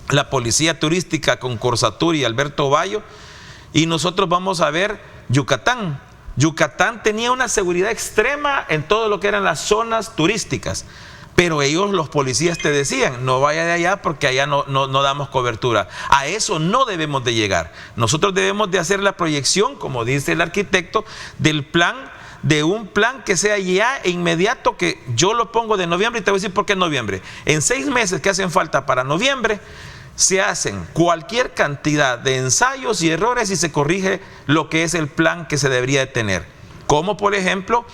la policía turística con Corsatur y Alberto Bayo, y nosotros vamos a ver Yucatán. Yucatán tenía una seguridad extrema en todo lo que eran las zonas turísticas, pero ellos, los policías, te decían, no vaya de allá porque allá no damos cobertura. A eso no debemos de llegar. Nosotros debemos de hacer la proyección, como dice el arquitecto, de un plan que sea ya inmediato, que yo lo pongo de noviembre, y te voy a decir por qué noviembre. En 6 meses que hacen falta para noviembre, se hacen cualquier cantidad de ensayos y errores y se corrige lo que es el plan que se debería de tener. Como por ejemplo,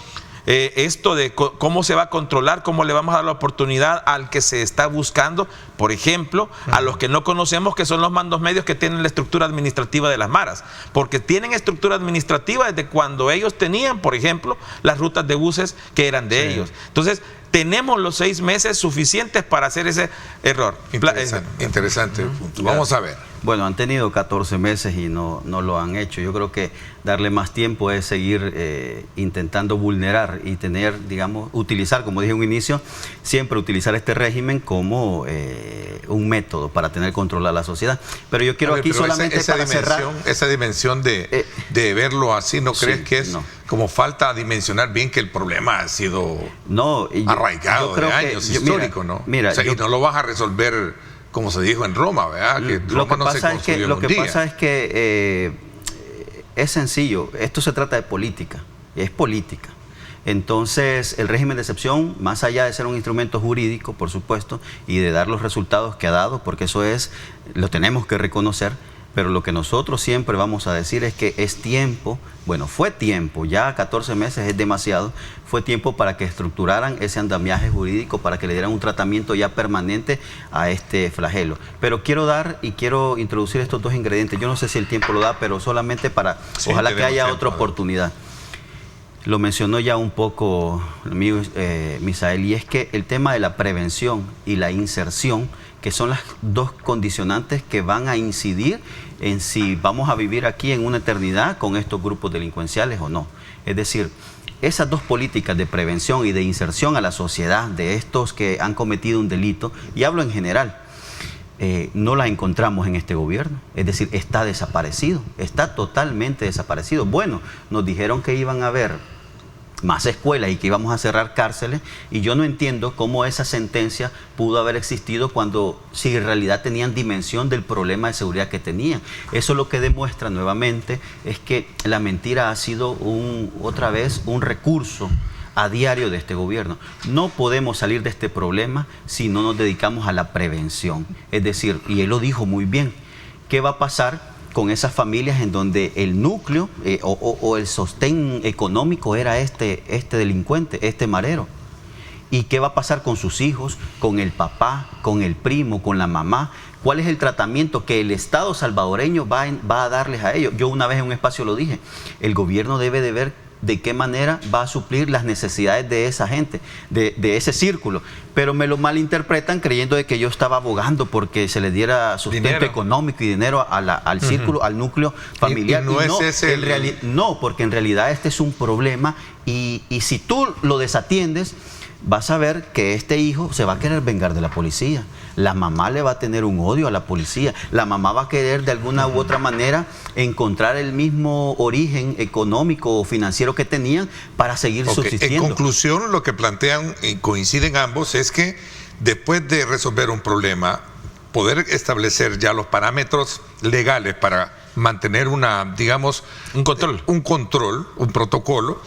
esto de cómo se va a controlar, cómo le vamos a dar la oportunidad al que se está buscando, por ejemplo, a los que no conocemos, que son los mandos medios que tienen la estructura administrativa de las maras, porque tienen estructura administrativa desde cuando ellos tenían, por ejemplo, las rutas de buses que eran de ellos. Entonces, tenemos los 6 meses suficientes para hacer ese error. Interesante punto. Vamos a ver. Bueno, han tenido 14 meses y no lo han hecho. Yo creo que darle más tiempo es seguir intentando vulnerar y tener, digamos, utilizar, como dije en un inicio, siempre utilizar este régimen como un método para tener control a la sociedad. Pero yo quiero aquí solamente para cerrar... Esa dimensión de verlo así, ¿no crees que es como falta dimensionar bien que el problema ha sido arraigado de años, histórico, ¿no? Mira, y no lo vas a resolver, como se dijo en Roma, ¿verdad? Que lo que pasa es que es sencillo. Esto se trata de política, es política. Entonces, el régimen de excepción, más allá de ser un instrumento jurídico, por supuesto, y de dar los resultados que ha dado, porque eso lo tenemos que reconocer, pero lo que nosotros siempre vamos a decir es que es tiempo, bueno, fue tiempo, ya 14 meses es demasiado, fue tiempo para que estructuraran ese andamiaje jurídico, para que le dieran un tratamiento ya permanente a este flagelo. Pero quiero introducir estos 2 ingredientes. Yo no sé si el tiempo lo da, pero solamente para, ojalá que haya otra oportunidad. Lo mencionó ya un poco el amigo Misael, y es que el tema de la prevención y la inserción, que son las 2 condicionantes que van a incidir en si vamos a vivir aquí en una eternidad con estos grupos delincuenciales o no. Es decir, esas 2 políticas de prevención y de inserción a la sociedad de estos que han cometido un delito, y hablo en general, no las encontramos en este gobierno. Es decir, está desaparecido, está totalmente desaparecido. Bueno, nos dijeron que iban a haber más escuelas y que íbamos a cerrar cárceles, y yo no entiendo cómo esa sentencia pudo haber existido cuando, si en realidad tenían dimensión del problema de seguridad que tenían. Eso lo que demuestra nuevamente es que la mentira ha sido otra vez un recurso a diario de este gobierno. No podemos salir de este problema si no nos dedicamos a la prevención. Es decir, y él lo dijo muy bien, ¿qué va a pasar con esas familias en donde el núcleo o el sostén económico era este delincuente, este marero? ¿Y qué va a pasar con sus hijos, con el papá, con el primo, con la mamá? ¿Cuál es el tratamiento que el Estado salvadoreño va a darles a ellos? Yo una vez en un espacio lo dije, el gobierno debe de ver de qué manera va a suplir las necesidades de esa gente, de ese círculo. Pero me lo malinterpretan creyendo de que yo estaba abogando porque se le diera sustento económico y dinero al círculo, al núcleo familiar. No, porque en realidad este es un problema, y si tú lo desatiendes, vas a ver que este hijo se va a querer vengar de la policía. La mamá le va a tener un odio a la policía. La mamá va a querer de alguna u otra manera encontrar el mismo origen económico o financiero que tenían para seguir subsistiendo. En conclusión, lo que plantean y coinciden ambos es que después de resolver un problema, poder establecer ya los parámetros legales para mantener un control, un protocolo.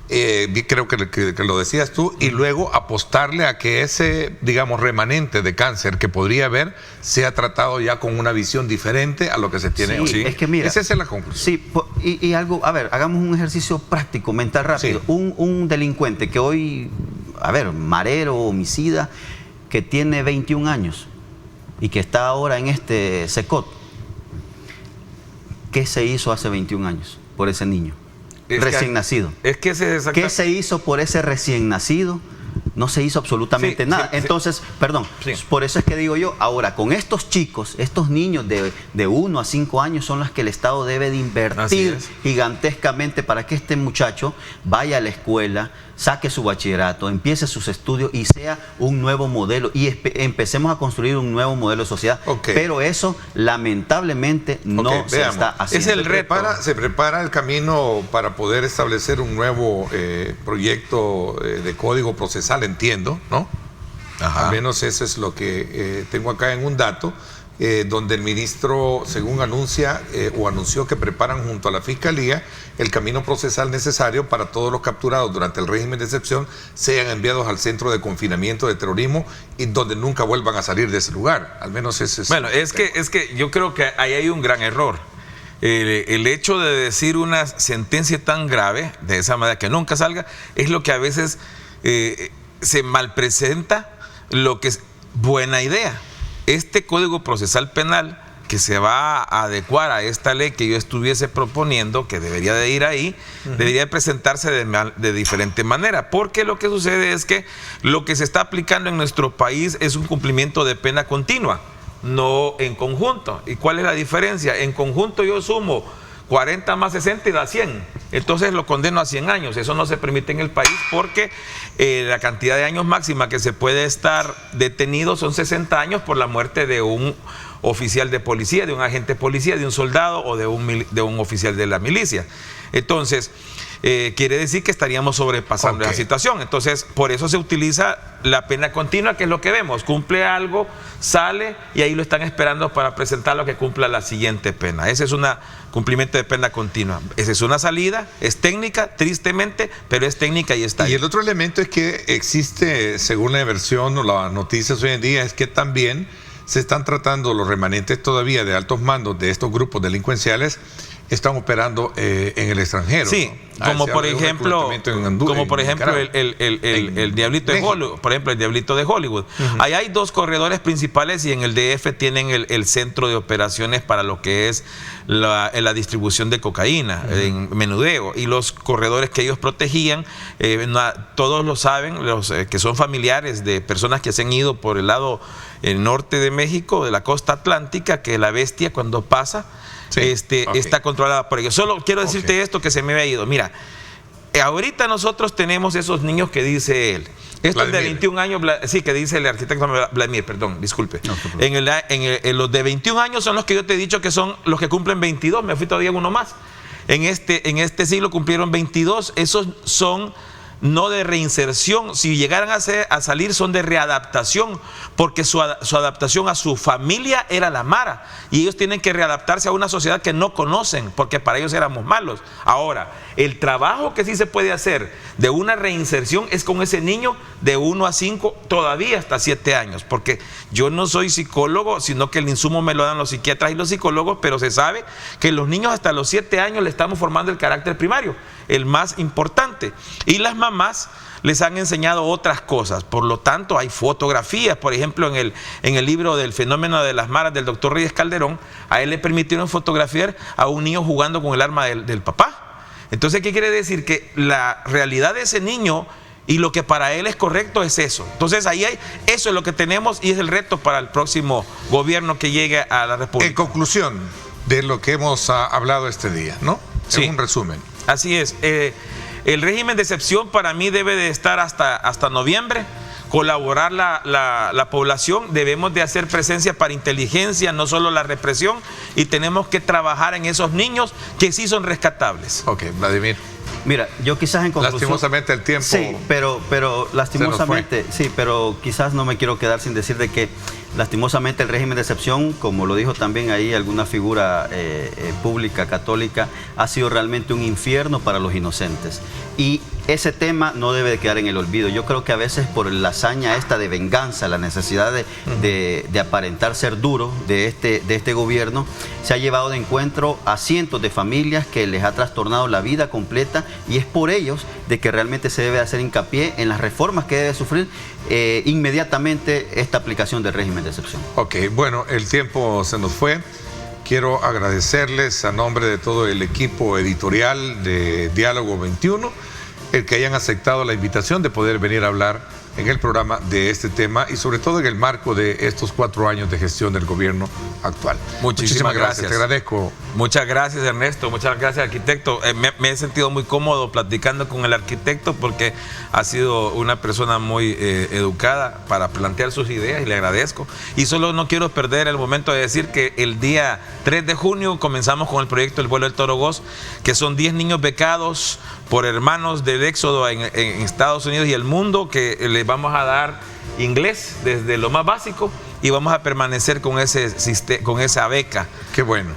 Creo que lo decías tú, y luego apostarle a que ese, digamos, remanente de cáncer que podría haber sea tratado ya con una visión diferente a lo que se tiene hoy. Es que mira, esa es la conclusión. Sí, y algo, a ver, hagamos un ejercicio práctico, mental rápido. Sí. Un delincuente que hoy, marero, homicida, que tiene 21 años y que está ahora en este SECOT, ¿qué se hizo hace 21 años por ese niño? Recién nacido. ¿Qué se hizo por ese recién nacido? No se hizo absolutamente nada. Entonces, por eso es que digo yo, ahora con estos chicos, estos niños de 1 a 5 años son los que el Estado debe de invertir gigantescamente para que este muchacho vaya a la escuela, saque su bachillerato, empiece sus estudios y sea un nuevo modelo, y empecemos a construir un nuevo modelo de sociedad. Pero eso lamentablemente no se está haciendo. Es el reto. Se prepara el camino para poder establecer un nuevo proyecto de código procesal, entiendo, ¿no? Al menos eso es lo que tengo acá en un dato, donde el ministro, según anunció que preparan junto a la Fiscalía el camino procesal necesario para todos los capturados durante el régimen de excepción sean enviados al centro de confinamiento de terrorismo y donde nunca vuelvan a salir de ese lugar. Al menos ese es... Bueno, es que yo creo que ahí hay un gran error. el hecho de decir una sentencia tan grave, de esa manera que nunca salga, es lo que a veces se malpresenta lo que es buena idea. Este Código Procesal Penal que se va a adecuar a esta ley que yo estuviese proponiendo, que debería de ir ahí, debería de presentarse de diferente manera, porque lo que sucede es que lo que se está aplicando en nuestro país es un cumplimiento de pena continua, no en conjunto. ¿Y cuál es la diferencia? En conjunto yo sumo 40 más 60 y da 100. Entonces lo condeno a 100 años. Eso no se permite en el país porque la cantidad de años máxima que se puede estar detenido son 60 años por la muerte de un oficial de policía, de un agente de policía, de un soldado o de un oficial de la milicia. Entonces, quiere decir que estaríamos sobrepasando la situación. Entonces, por eso se utiliza la pena continua, que es lo que vemos. Cumple algo, sale y ahí lo están esperando para presentarlo que cumpla la siguiente pena. Ese es un cumplimiento de pena continua. Esa es una salida, es técnica, tristemente, pero es técnica y está ahí. Y el otro elemento es que existe, según la versión o las noticias hoy en día, es que también se están tratando los remanentes todavía de altos mandos de estos grupos delincuenciales, están operando en el extranjero. Sí, ¿no? Como por ejemplo el Diablito de Hollywood, por ejemplo, el Diablito de Hollywood. Ahí hay dos corredores principales y en el DF tienen el centro de operaciones para lo que es la distribución de cocaína, en menudeo, y los corredores que ellos protegían, todos lo saben, los que son familiares de personas que se han ido por el lado norte de México, de la costa atlántica, que la bestia cuando pasa, está controlada por ellos. Solo quiero decirte esto que se me había ido. Mira, ahorita nosotros tenemos esos niños que dice él. Estos de 21 años, sí, que dice el arquitecto Vladimir, perdón, disculpe. No, los de 21 años son los que yo te he dicho que son los que cumplen 22, me fui todavía uno más. En este siglo cumplieron 22, esos son no de reinserción, si llegaran a salir son de readaptación, porque su adaptación a su familia era la mara, y ellos tienen que readaptarse a una sociedad que no conocen, porque para ellos éramos malos. Ahora, el trabajo que sí se puede hacer de una reinserción es con ese niño de 1 a 5, todavía hasta 7 años, porque yo no soy psicólogo, sino que el insumo me lo dan los psiquiatras y los psicólogos, pero se sabe que los niños hasta los 7 años le estamos formando el carácter primario, el más importante, y las mamás les han enseñado otras cosas. Por lo tanto, hay fotografías, por ejemplo, en el libro del fenómeno de las maras del doctor Reyes Calderón, a él le permitieron fotografiar a un niño jugando con el arma del papá. Entonces, ¿qué quiere decir? Que la realidad de ese niño y lo que para él es correcto es eso. Entonces, eso es lo que tenemos y es el reto para el próximo gobierno que llegue a la República. En conclusión de lo que hemos hablado este día, ¿no? Sí. En un resumen. Así es. El régimen de excepción para mí debe de estar hasta noviembre. Colaborar la población, debemos de hacer presencia para inteligencia, no solo la represión, y tenemos que trabajar en esos niños que sí son rescatables. Ok, Vladimir. Mira, yo quizás en conclusión... Lastimosamente el tiempo... Sí, pero lastimosamente, sí, pero quizás no me quiero quedar sin decir de que lastimosamente el régimen de excepción, como lo dijo también ahí alguna figura pública católica, ha sido realmente un infierno para los inocentes. Y ese tema no debe de quedar en el olvido. Yo creo que a veces por la hazaña esta de venganza, la necesidad de aparentar ser duro de este gobierno, se ha llevado de encuentro a cientos de familias que les ha trastornado la vida completa, y es por ellos de que realmente se debe hacer hincapié en las reformas que debe sufrir inmediatamente esta aplicación del régimen de excepción. Ok, bueno, el tiempo se nos fue. Quiero agradecerles a nombre de todo el equipo editorial de Diálogo 21 el que hayan aceptado la invitación de poder venir a hablar en el programa de este tema y sobre todo en el marco de estos 4 años de gestión del gobierno actual. Muchísimas gracias. Te agradezco. Muchas gracias, Ernesto. Muchas gracias, arquitecto. Me he sentido muy cómodo platicando con el arquitecto porque ha sido una persona muy educada para plantear sus ideas y le agradezco. Y solo no quiero perder el momento de decir que el día 3 de junio comenzamos con el proyecto El Vuelo del Toro Goz, que son 10 niños becados por hermanos del Éxodo en Estados Unidos y el mundo, que les vamos a dar inglés desde lo más básico y vamos a permanecer con esa beca. Qué bueno.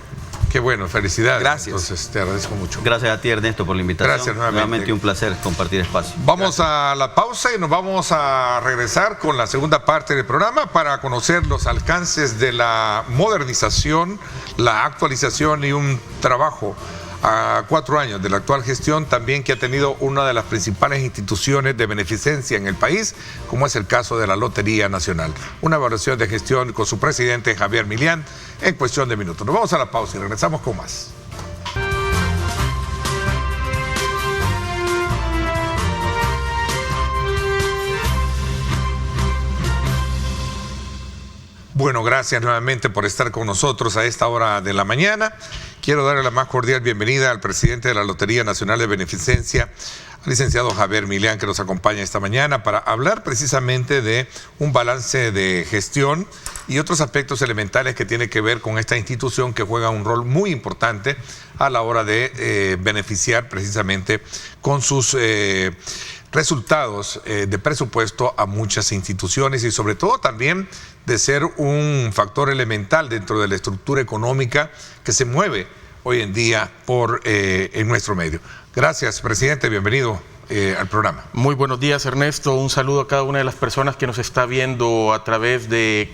Qué bueno, felicidades. Gracias. Entonces, te agradezco mucho. Gracias a ti, Ernesto, por la invitación. Gracias nuevamente. Nuevamente un placer compartir espacio. Vamos a la pausa y nos vamos a regresar con la segunda parte del programa para conocer los alcances de la modernización, la actualización y un trabajo a 4 años de la actual gestión también que ha tenido una de las principales instituciones de beneficencia en el país, como es el caso de la Lotería Nacional. Una evaluación de gestión con su presidente Javier Milián en cuestión de minutos. Nos vamos a la pausa y regresamos con más. Bueno, gracias nuevamente por estar con nosotros a esta hora de la mañana. Quiero darle la más cordial bienvenida al presidente de la Lotería Nacional de Beneficencia, al licenciado Javier Milián, que nos acompaña esta mañana para hablar precisamente de un balance de gestión y otros aspectos elementales que tiene que ver con esta institución que juega un rol muy importante a la hora de beneficiar precisamente con sus resultados de presupuesto a muchas instituciones y sobre todo también de ser un factor elemental dentro de la estructura económica que se mueve hoy en día en nuestro medio. Gracias, presidente, bienvenido al programa. Muy buenos días, Ernesto. Un saludo a cada una de las personas que nos está viendo a través de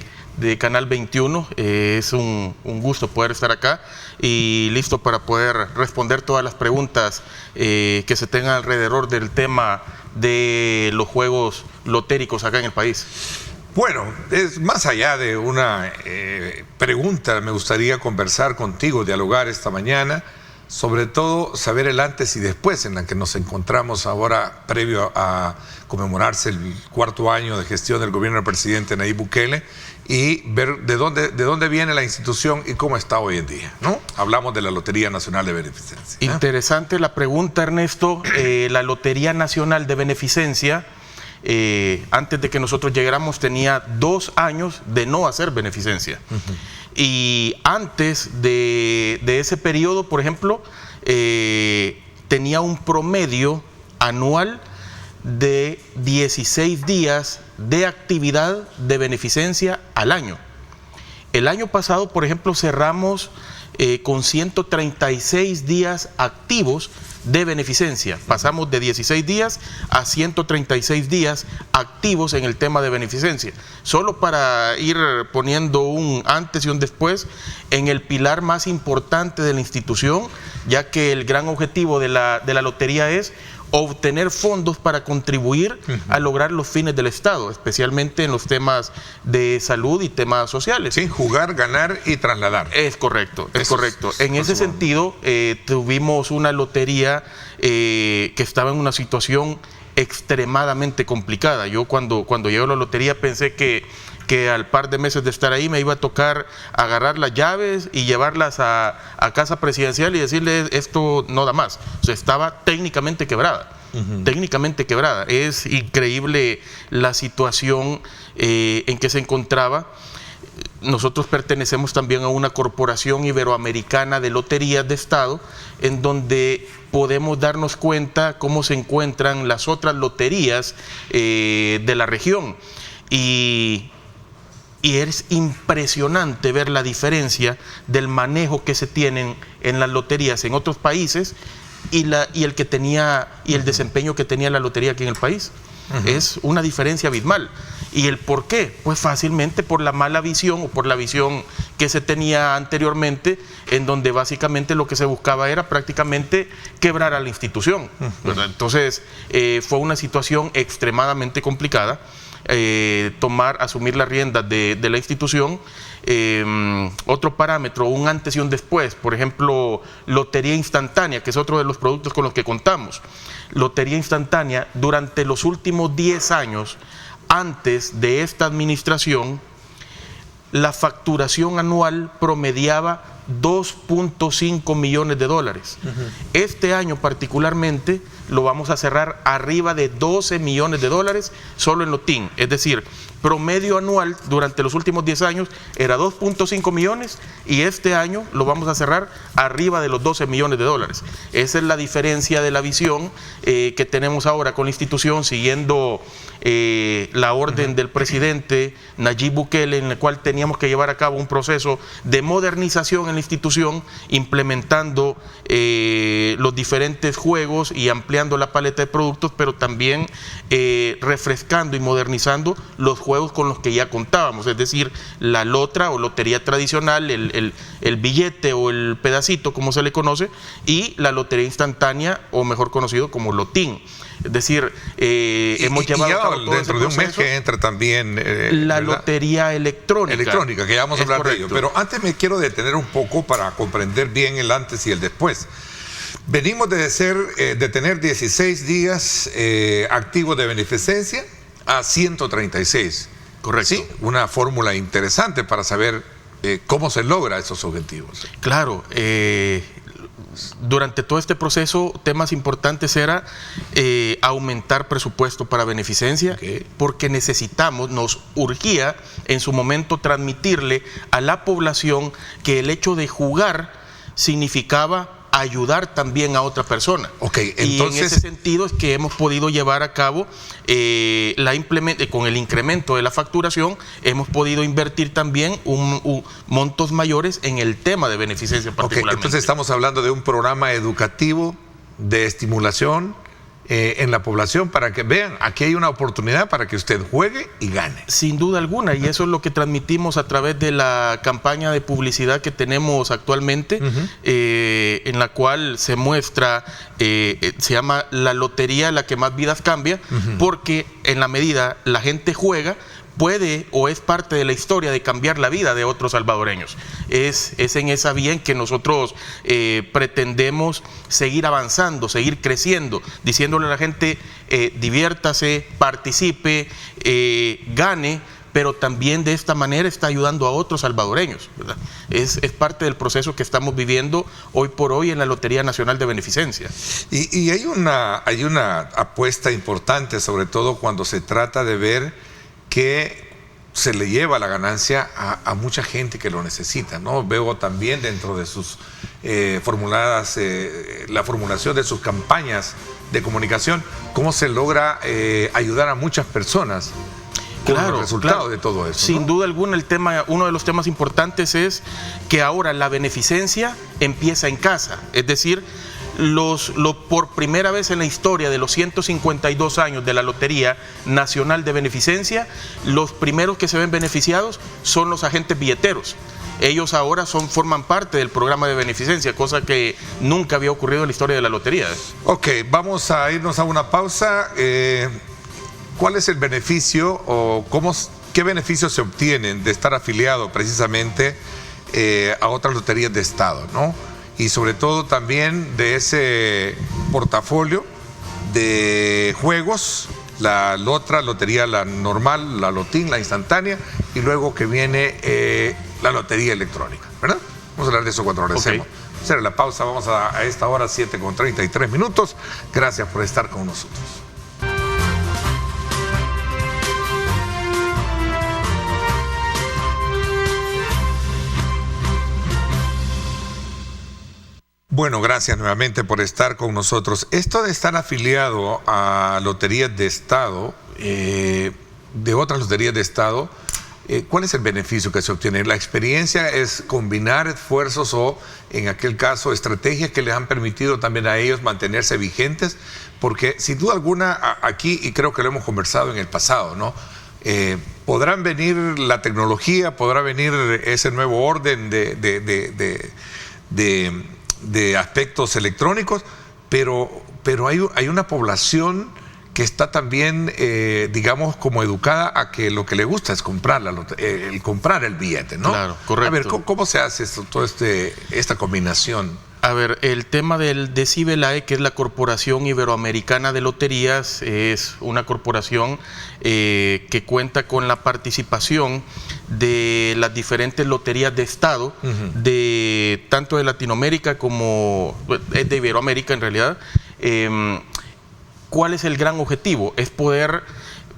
Canal 21. Es un gusto poder estar acá y listo para poder responder todas las preguntas que se tengan alrededor del tema de los juegos lotéricos acá en el país. Bueno, es más allá de una pregunta, me gustaría conversar contigo, dialogar esta mañana, sobre todo saber el antes y después en la que nos encontramos ahora previo a conmemorarse el 4º año de gestión del gobierno del presidente Nayib Bukele y ver de dónde viene la institución y cómo está hoy en día, ¿no? Hablamos de la Lotería Nacional de Beneficencia. Interesante la pregunta, Ernesto. La Lotería Nacional de Beneficencia, antes de que nosotros llegáramos, tenía 2 años de no hacer beneficencia. Y antes de ese periodo, por ejemplo, tenía un promedio anual de 16 días de actividad de beneficencia al año. El año pasado, por ejemplo, cerramos con 136 días activos de beneficencia. Pasamos de 16 días a 136 días activos en el tema de beneficencia. Solo para ir poniendo un antes y un después en el pilar más importante de la institución, ya que el gran objetivo de la lotería es obtener fondos para contribuir a lograr los fines del Estado, especialmente en los temas de salud y temas sociales. Sí, jugar, ganar y trasladar. Es correcto, es correcto. En ese sentido, tuvimos una lotería que estaba en una situación extremadamente complicada. Yo cuando llegó a la lotería pensé que al par de meses de estar ahí me iba a tocar agarrar las llaves y llevarlas a casa presidencial y decirles esto no da más. O sea, estaba técnicamente quebrada. Técnicamente quebrada. Es increíble la situación en que se encontraba. Nosotros pertenecemos también a una corporación iberoamericana de loterías de Estado, en donde podemos darnos cuenta cómo se encuentran las otras loterías de la región. Y es impresionante ver la diferencia del manejo que se tienen en las loterías en otros países y el desempeño que tenía la lotería aquí en el país. Es una diferencia abismal. ¿Y el por qué? Pues fácilmente por la mala visión o por la visión que se tenía anteriormente, en donde básicamente lo que se buscaba era prácticamente quebrar a la institución. Entonces, fue una situación extremadamente complicada. Asumir las riendas de la institución. Otro parámetro, un antes y un después, por ejemplo, lotería instantánea, que es otro de los productos con los que contamos. Lotería instantánea, durante los últimos 10 años, antes de esta administración, la facturación anual promediaba 2.5 millones de dólares. Este año particularmente lo vamos a cerrar arriba de 12 millones de dólares solo en lotín. Es decir, promedio anual durante los últimos 10 años era 2.5 millones y este año lo vamos a cerrar arriba de los 12 millones de dólares. Esa es la diferencia de la visión que tenemos ahora con la institución, siguiendo la orden del presidente Nayib Bukele, en el cual teníamos que llevar a cabo un proceso de modernización en en la institución, implementando los diferentes juegos y ampliando la paleta de productos, pero también refrescando y modernizando los juegos con los que ya contábamos, es decir, la lotra o lotería tradicional, el billete o el pedacito, como se le conoce, y la lotería instantánea, o mejor conocido como lotín. Es decir, hemos llevado a cabo todo dentro de un mes que entra también la lotería electrónica. Electrónica, que ya vamos a hablar de ello. Pero antes me quiero detener un poco para comprender bien el antes y el después. Venimos de tener 16 días activos de beneficencia a 136. Correcto. Sí, una fórmula interesante para saber cómo se logra esos objetivos. Claro, durante todo este proceso, temas importantes era aumentar presupuesto para beneficencia, porque nos urgía en su momento transmitirle a la población que el hecho de jugar significaba ayudar también a otra persona. Entonces, y en ese sentido es que hemos podido llevar a cabo con el incremento de la facturación, hemos podido invertir también montos mayores en el tema de beneficencia particularmente. Entonces estamos hablando de un programa educativo de estimulación en la población para que vean, aquí hay una oportunidad para que usted juegue y gane. Sin duda alguna, y eso es lo que transmitimos a través de la campaña de publicidad que tenemos actualmente, en la cual se muestra, se llama la lotería la que más vidas cambia, porque en la medida la gente juega, puede o es parte de la historia de cambiar la vida de otros salvadoreños. Es en esa vía en que nosotros pretendemos seguir avanzando, seguir creciendo, diciéndole a la gente, diviértase, participe, gane, pero también de esta manera está ayudando a otros salvadoreños, ¿verdad? Es parte del proceso que estamos viviendo hoy por hoy en la Lotería Nacional de Beneficencia. Y hay una apuesta importante, sobre todo cuando se trata de ver que se le lleva la ganancia a mucha gente que lo necesita, ¿no? Veo también dentro de sus formuladas, la formulación de sus campañas de comunicación, cómo se logra ayudar a muchas personas con el resultado de todo eso. Sin duda alguna, uno de los temas importantes es que ahora la beneficencia empieza en casa, es decir, por primera vez en la historia de los 152 años de la Lotería Nacional de Beneficencia, los primeros que se ven beneficiados son los agentes billeteros. Ellos ahora forman parte del programa de beneficencia, cosa que nunca había ocurrido en la historia de la lotería. Vamos a irnos a una pausa. ¿Cuál es el beneficio o qué beneficios se obtienen de estar afiliado precisamente a otras loterías de Estado, ¿no? Y sobre todo también de ese portafolio de juegos, la lotería, la normal, la lotín, la instantánea, y luego que viene la lotería electrónica, ¿verdad? Vamos a hablar de eso cuando regresemos. Hacer la pausa, vamos a esta hora 7:33. Gracias por estar con nosotros. Bueno, gracias nuevamente por estar con nosotros. Esto de estar afiliado a loterías de Estado, de otras loterías de Estado, ¿cuál es el beneficio que se obtiene? La experiencia es combinar esfuerzos o, en aquel caso, estrategias que les han permitido también a ellos mantenerse vigentes, porque sin duda alguna aquí, y creo que lo hemos conversado en el pasado, ¿no? Podrán venir la tecnología, podrá venir ese nuevo orden de aspectos electrónicos, pero hay una población que está también, digamos, como educada a que lo que le gusta es comprar el billete, ¿no? Claro, correcto. A ver, ¿cómo se hace esta combinación? A ver, el tema de Cibelae, que es la Corporación Iberoamericana de Loterías, es una corporación que cuenta con la participación de las diferentes loterías de Estado, tanto de Latinoamérica como de Iberoamérica en realidad. ¿Cuál es el gran objetivo? Es poder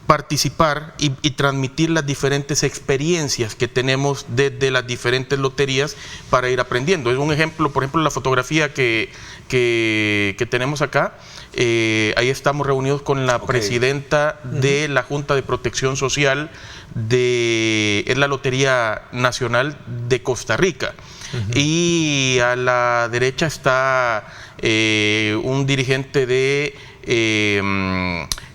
participar y transmitir las diferentes experiencias que tenemos desde las diferentes loterías para ir aprendiendo. Es un ejemplo, por ejemplo, la fotografía que tenemos acá. Ahí estamos reunidos con la presidenta de la Junta de Protección Social es la Lotería Nacional de Costa Rica. y a la derecha está un dirigente de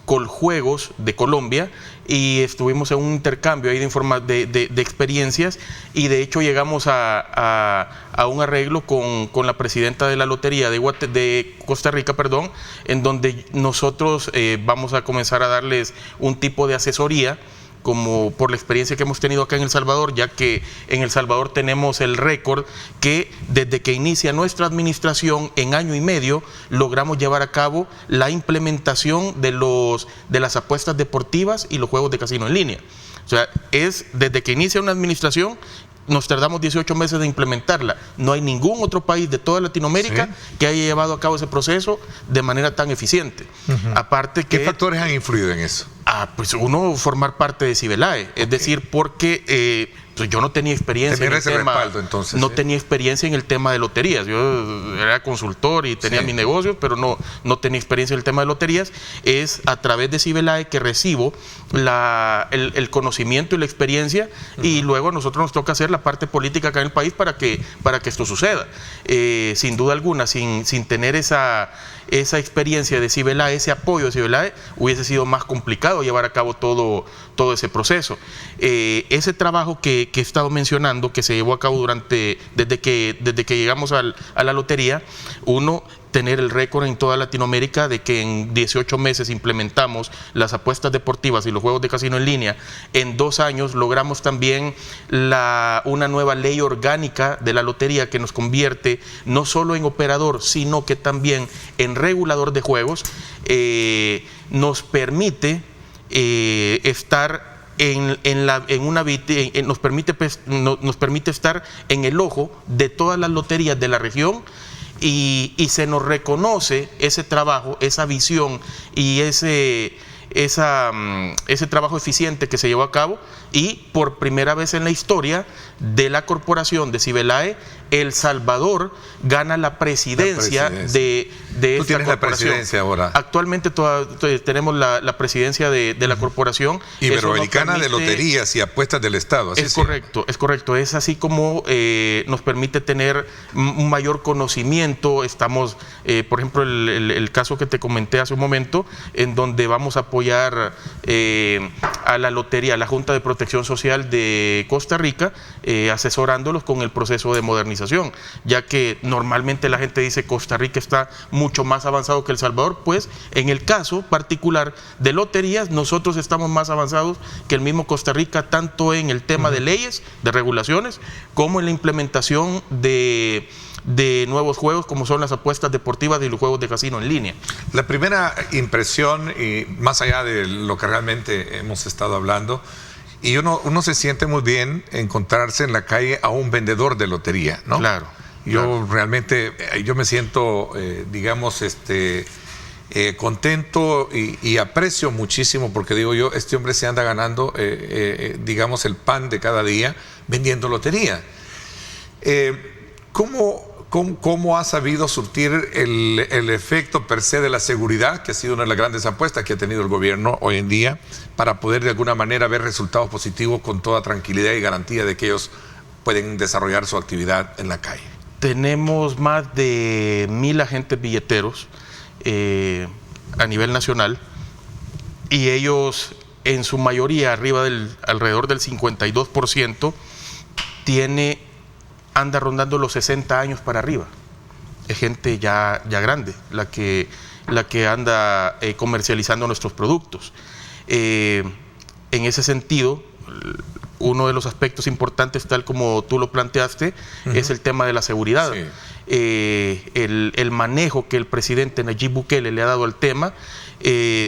Coljuegos de Colombia, y estuvimos en un intercambio ahí de experiencias, y de hecho llegamos a un arreglo con la presidenta de la Lotería de Costa Rica, en donde nosotros vamos a comenzar a darles un tipo de asesoría, como por la experiencia que hemos tenido acá en El Salvador, ya que en El Salvador tenemos el récord que desde que inicia nuestra administración, en año y medio, logramos llevar a cabo la implementación de las apuestas deportivas y los juegos de casino en línea. O sea, es desde que inicia una administración, nos tardamos 18 meses de implementarla. No hay ningún otro país de toda Latinoamérica que haya llevado a cabo ese proceso de manera tan eficiente. Aparte que... ¿Qué factores han influido en eso? Pues uno, formar parte de Cibelae, es decir, porque pues yo no tenía experiencia en el tema, respaldo, entonces, no tenía experiencia en el tema de loterías. Yo era consultor y tenía mis negocios, pero no tenía experiencia en el tema de loterías. Es a través de Cibelae que recibo el conocimiento y la experiencia, y luego a nosotros nos toca hacer la parte política acá en el país para que esto suceda. Sin duda alguna, sin tener esa experiencia de Cibelae, ese apoyo de Cibelae, hubiese sido más complicado llevar a cabo todo ese proceso. Ese trabajo que he estado mencionando, que se llevó a cabo desde que llegamos a la lotería, tener el récord en toda Latinoamérica de que en 18 meses implementamos las apuestas deportivas y los juegos de casino en línea. En 2 años logramos también una nueva ley orgánica de la lotería que nos convierte no solo en operador, sino que también en regulador de juegos. Nos permite estar nos permite estar en el ojo de todas las loterías de la región, y se nos reconoce ese trabajo, esa visión y ese trabajo eficiente que se llevó a cabo, y por primera vez en la historia de la corporación de Cibelae, El Salvador gana la presidencia de esta corporación. ¿Tú tienes la presidencia ahora? Actualmente tenemos la presidencia de la corporación Iberoamericana de Loterías y Apuestas del Estado. Es correcto. Es así como nos permite tener un mayor conocimiento. Estamos, por ejemplo, el caso que te comenté hace un momento, en donde vamos a apoyar a la lotería, a la Junta de Protección Social de Costa Rica, asesorándolos con el proceso de modernización, ya que normalmente la gente dice Costa Rica está mucho más avanzado que El Salvador. Pues en el caso particular de loterías, nosotros estamos más avanzados que el mismo Costa Rica, tanto en el tema de leyes, de regulaciones, como en la implementación de nuevos juegos como son las apuestas deportivas y los juegos de casino en línea. La primera impresión, y más allá de lo que realmente hemos estado hablando, y uno se siente muy bien encontrarse en la calle a un vendedor de lotería, ¿no? Claro. Realmente, yo me siento, contento y aprecio muchísimo, porque digo yo, este hombre se anda ganando, digamos, el pan de cada día vendiendo lotería. ¿Cómo ha sabido surtir el efecto per se de la seguridad, que ha sido una de las grandes apuestas que ha tenido el gobierno hoy en día, para poder de alguna manera ver resultados positivos con toda tranquilidad y garantía de que ellos pueden desarrollar su actividad en la calle? Tenemos más de 1000 agentes billeteros a nivel nacional, y ellos en su mayoría, alrededor del 52%, anda rondando los 60 años para arriba. Es gente ya grande la que anda comercializando nuestros productos. En ese sentido, uno de los aspectos importantes, tal como tú lo planteaste, es el tema de la seguridad. Sí. El manejo que el presidente Nayib Bukele le ha dado al tema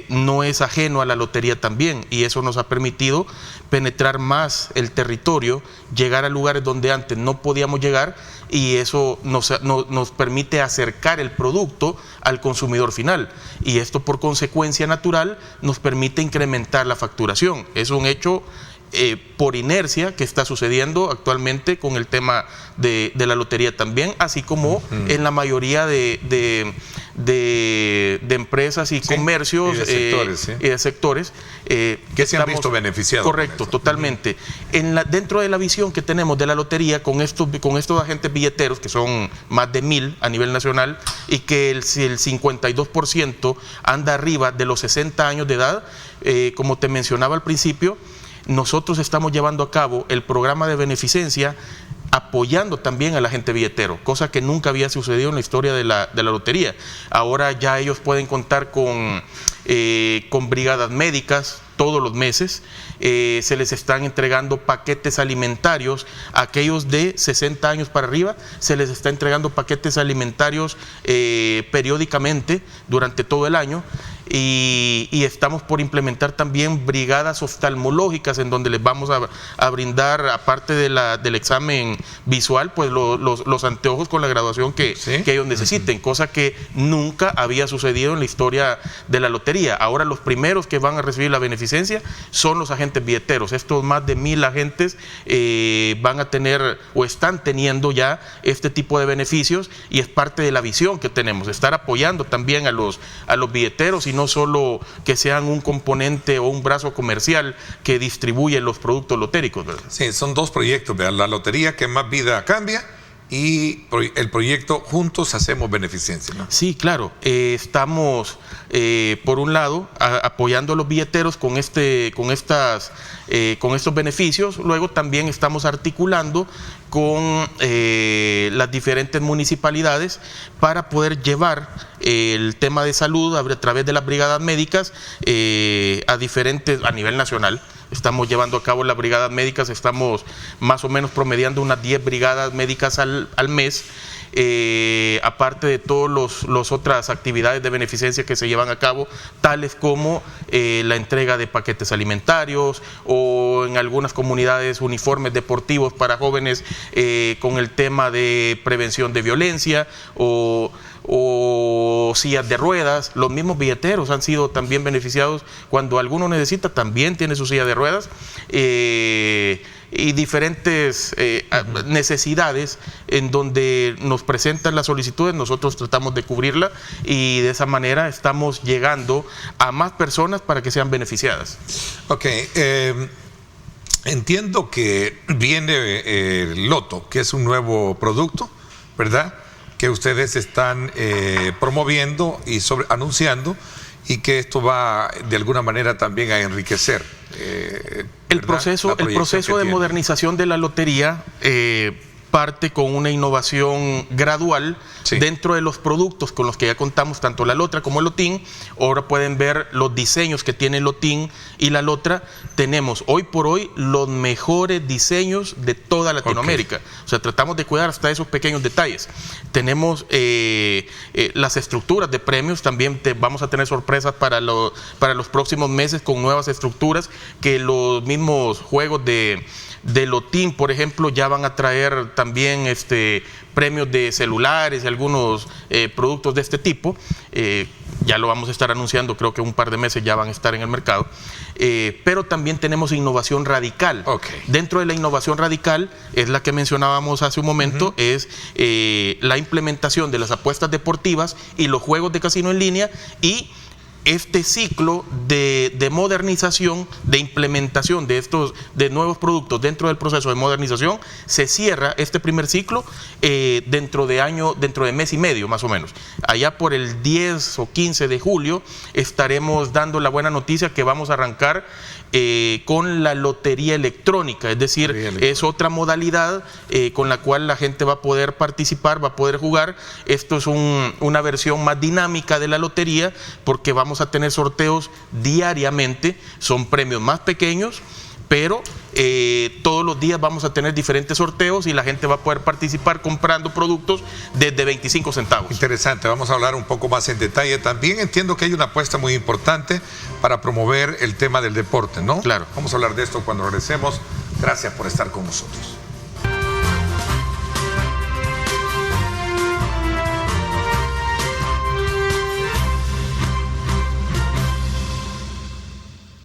no es ajeno a la lotería también, y eso nos ha permitido penetrar más el territorio, llegar a lugares donde antes no podíamos llegar, y eso nos permite acercar el producto al consumidor final, y esto por consecuencia natural nos permite incrementar la facturación. Es un hecho por inercia que está sucediendo actualmente con el tema de la lotería también, así como en la mayoría de empresas y comercios y de sectores, sí. y de sectores que se han visto beneficiados. Correcto, totalmente. Dentro de la visión que tenemos de la lotería con estos agentes billeteros, que son más de 1,000 a nivel nacional, y que el 52% anda arriba de los 60 años de edad, como te mencionaba al principio, nosotros estamos llevando a cabo el programa de beneficencia apoyando también al agente billetero, cosa que nunca había sucedido en la historia de la lotería. Ahora ya ellos pueden contar con brigadas médicas todos los meses, se les están entregando paquetes alimentarios, a aquellos de 60 años para arriba, se les está entregando paquetes alimentarios periódicamente durante todo el año. Y estamos por implementar también brigadas oftalmológicas en donde les vamos a brindar, aparte del examen visual, pues los anteojos con la graduación que ellos necesiten, cosa que nunca había sucedido en la historia de la lotería. Ahora los primeros que van a recibir la beneficencia son los agentes billeteros. Estos más de 1,000 agentes van a tener o están teniendo ya este tipo de beneficios, y es parte de la visión que tenemos, estar apoyando también a los billeteros, y no solo que sean un componente o un brazo comercial que distribuye los productos lotéricos, ¿verdad? Sí, son dos proyectos, ¿verdad? La lotería que más vida cambia y el proyecto Juntos Hacemos Beneficencia, ¿no? Sí, claro. Estamos, por un lado, apoyando a los billeteros con estos beneficios. Luego también estamos articulando con las diferentes municipalidades para poder llevar el tema de salud a través de las brigadas médicas a nivel nacional. Estamos llevando a cabo las brigadas médicas, estamos más o menos promediando unas 10 brigadas médicas al mes, aparte de todas las otras actividades de beneficencia que se llevan a cabo, tales como la entrega de paquetes alimentarios, o en algunas comunidades uniformes deportivos para jóvenes con el tema de prevención de violencia, o sillas de ruedas. Los mismos billeteros han sido también beneficiados cuando alguno necesita, también tiene su silla de ruedas, y diferentes necesidades en donde nos presentan las solicitudes, nosotros tratamos de cubrirla, y de esa manera estamos llegando a más personas para que sean beneficiadas. Ok, entiendo que viene el Loto, que es un nuevo producto, ¿verdad?, que ustedes están promoviendo y anunciando, y que esto va de alguna manera también a enriquecer el proceso de modernización de la lotería parte con una innovación gradual dentro de los productos con los que ya contamos, tanto la Lotra como el Lotín. Ahora pueden ver los diseños que tiene el Lotín y la Lotra. Tenemos hoy por hoy los mejores diseños de toda Latinoamérica. O sea, tratamos de cuidar hasta esos pequeños detalles. Tenemos las estructuras de premios, también vamos a tener sorpresas para los próximos meses con nuevas estructuras, que los mismos juegos de Lotín, por ejemplo, ya van a traer también premios de celulares y algunos productos de este tipo. Ya lo vamos a estar anunciando, creo que un par de meses ya van a estar en el mercado. Pero también tenemos innovación radical. Dentro de la innovación radical es la que mencionábamos hace un momento, es la implementación de las apuestas deportivas y los juegos de casino en línea, y este ciclo de modernización, de implementación de nuevos productos dentro del proceso de modernización, se cierra este primer ciclo dentro de mes y medio más o menos. Allá por el 10 o 15 de julio estaremos dando la buena noticia que vamos a arrancar con la lotería electrónica, es decir, es otra modalidad con la cual la gente va a poder participar, va a poder jugar. Esto es una versión más dinámica de la lotería, porque vamos a tener sorteos diariamente, son premios más pequeños, pero todos los días vamos a tener diferentes sorteos, y la gente va a poder participar comprando productos desde 25 centavos. Interesante, vamos a hablar un poco más en detalle. También entiendo que hay una apuesta muy importante para promover el tema del deporte, ¿no? Claro. Vamos a hablar de esto cuando regresemos. Gracias por estar con nosotros.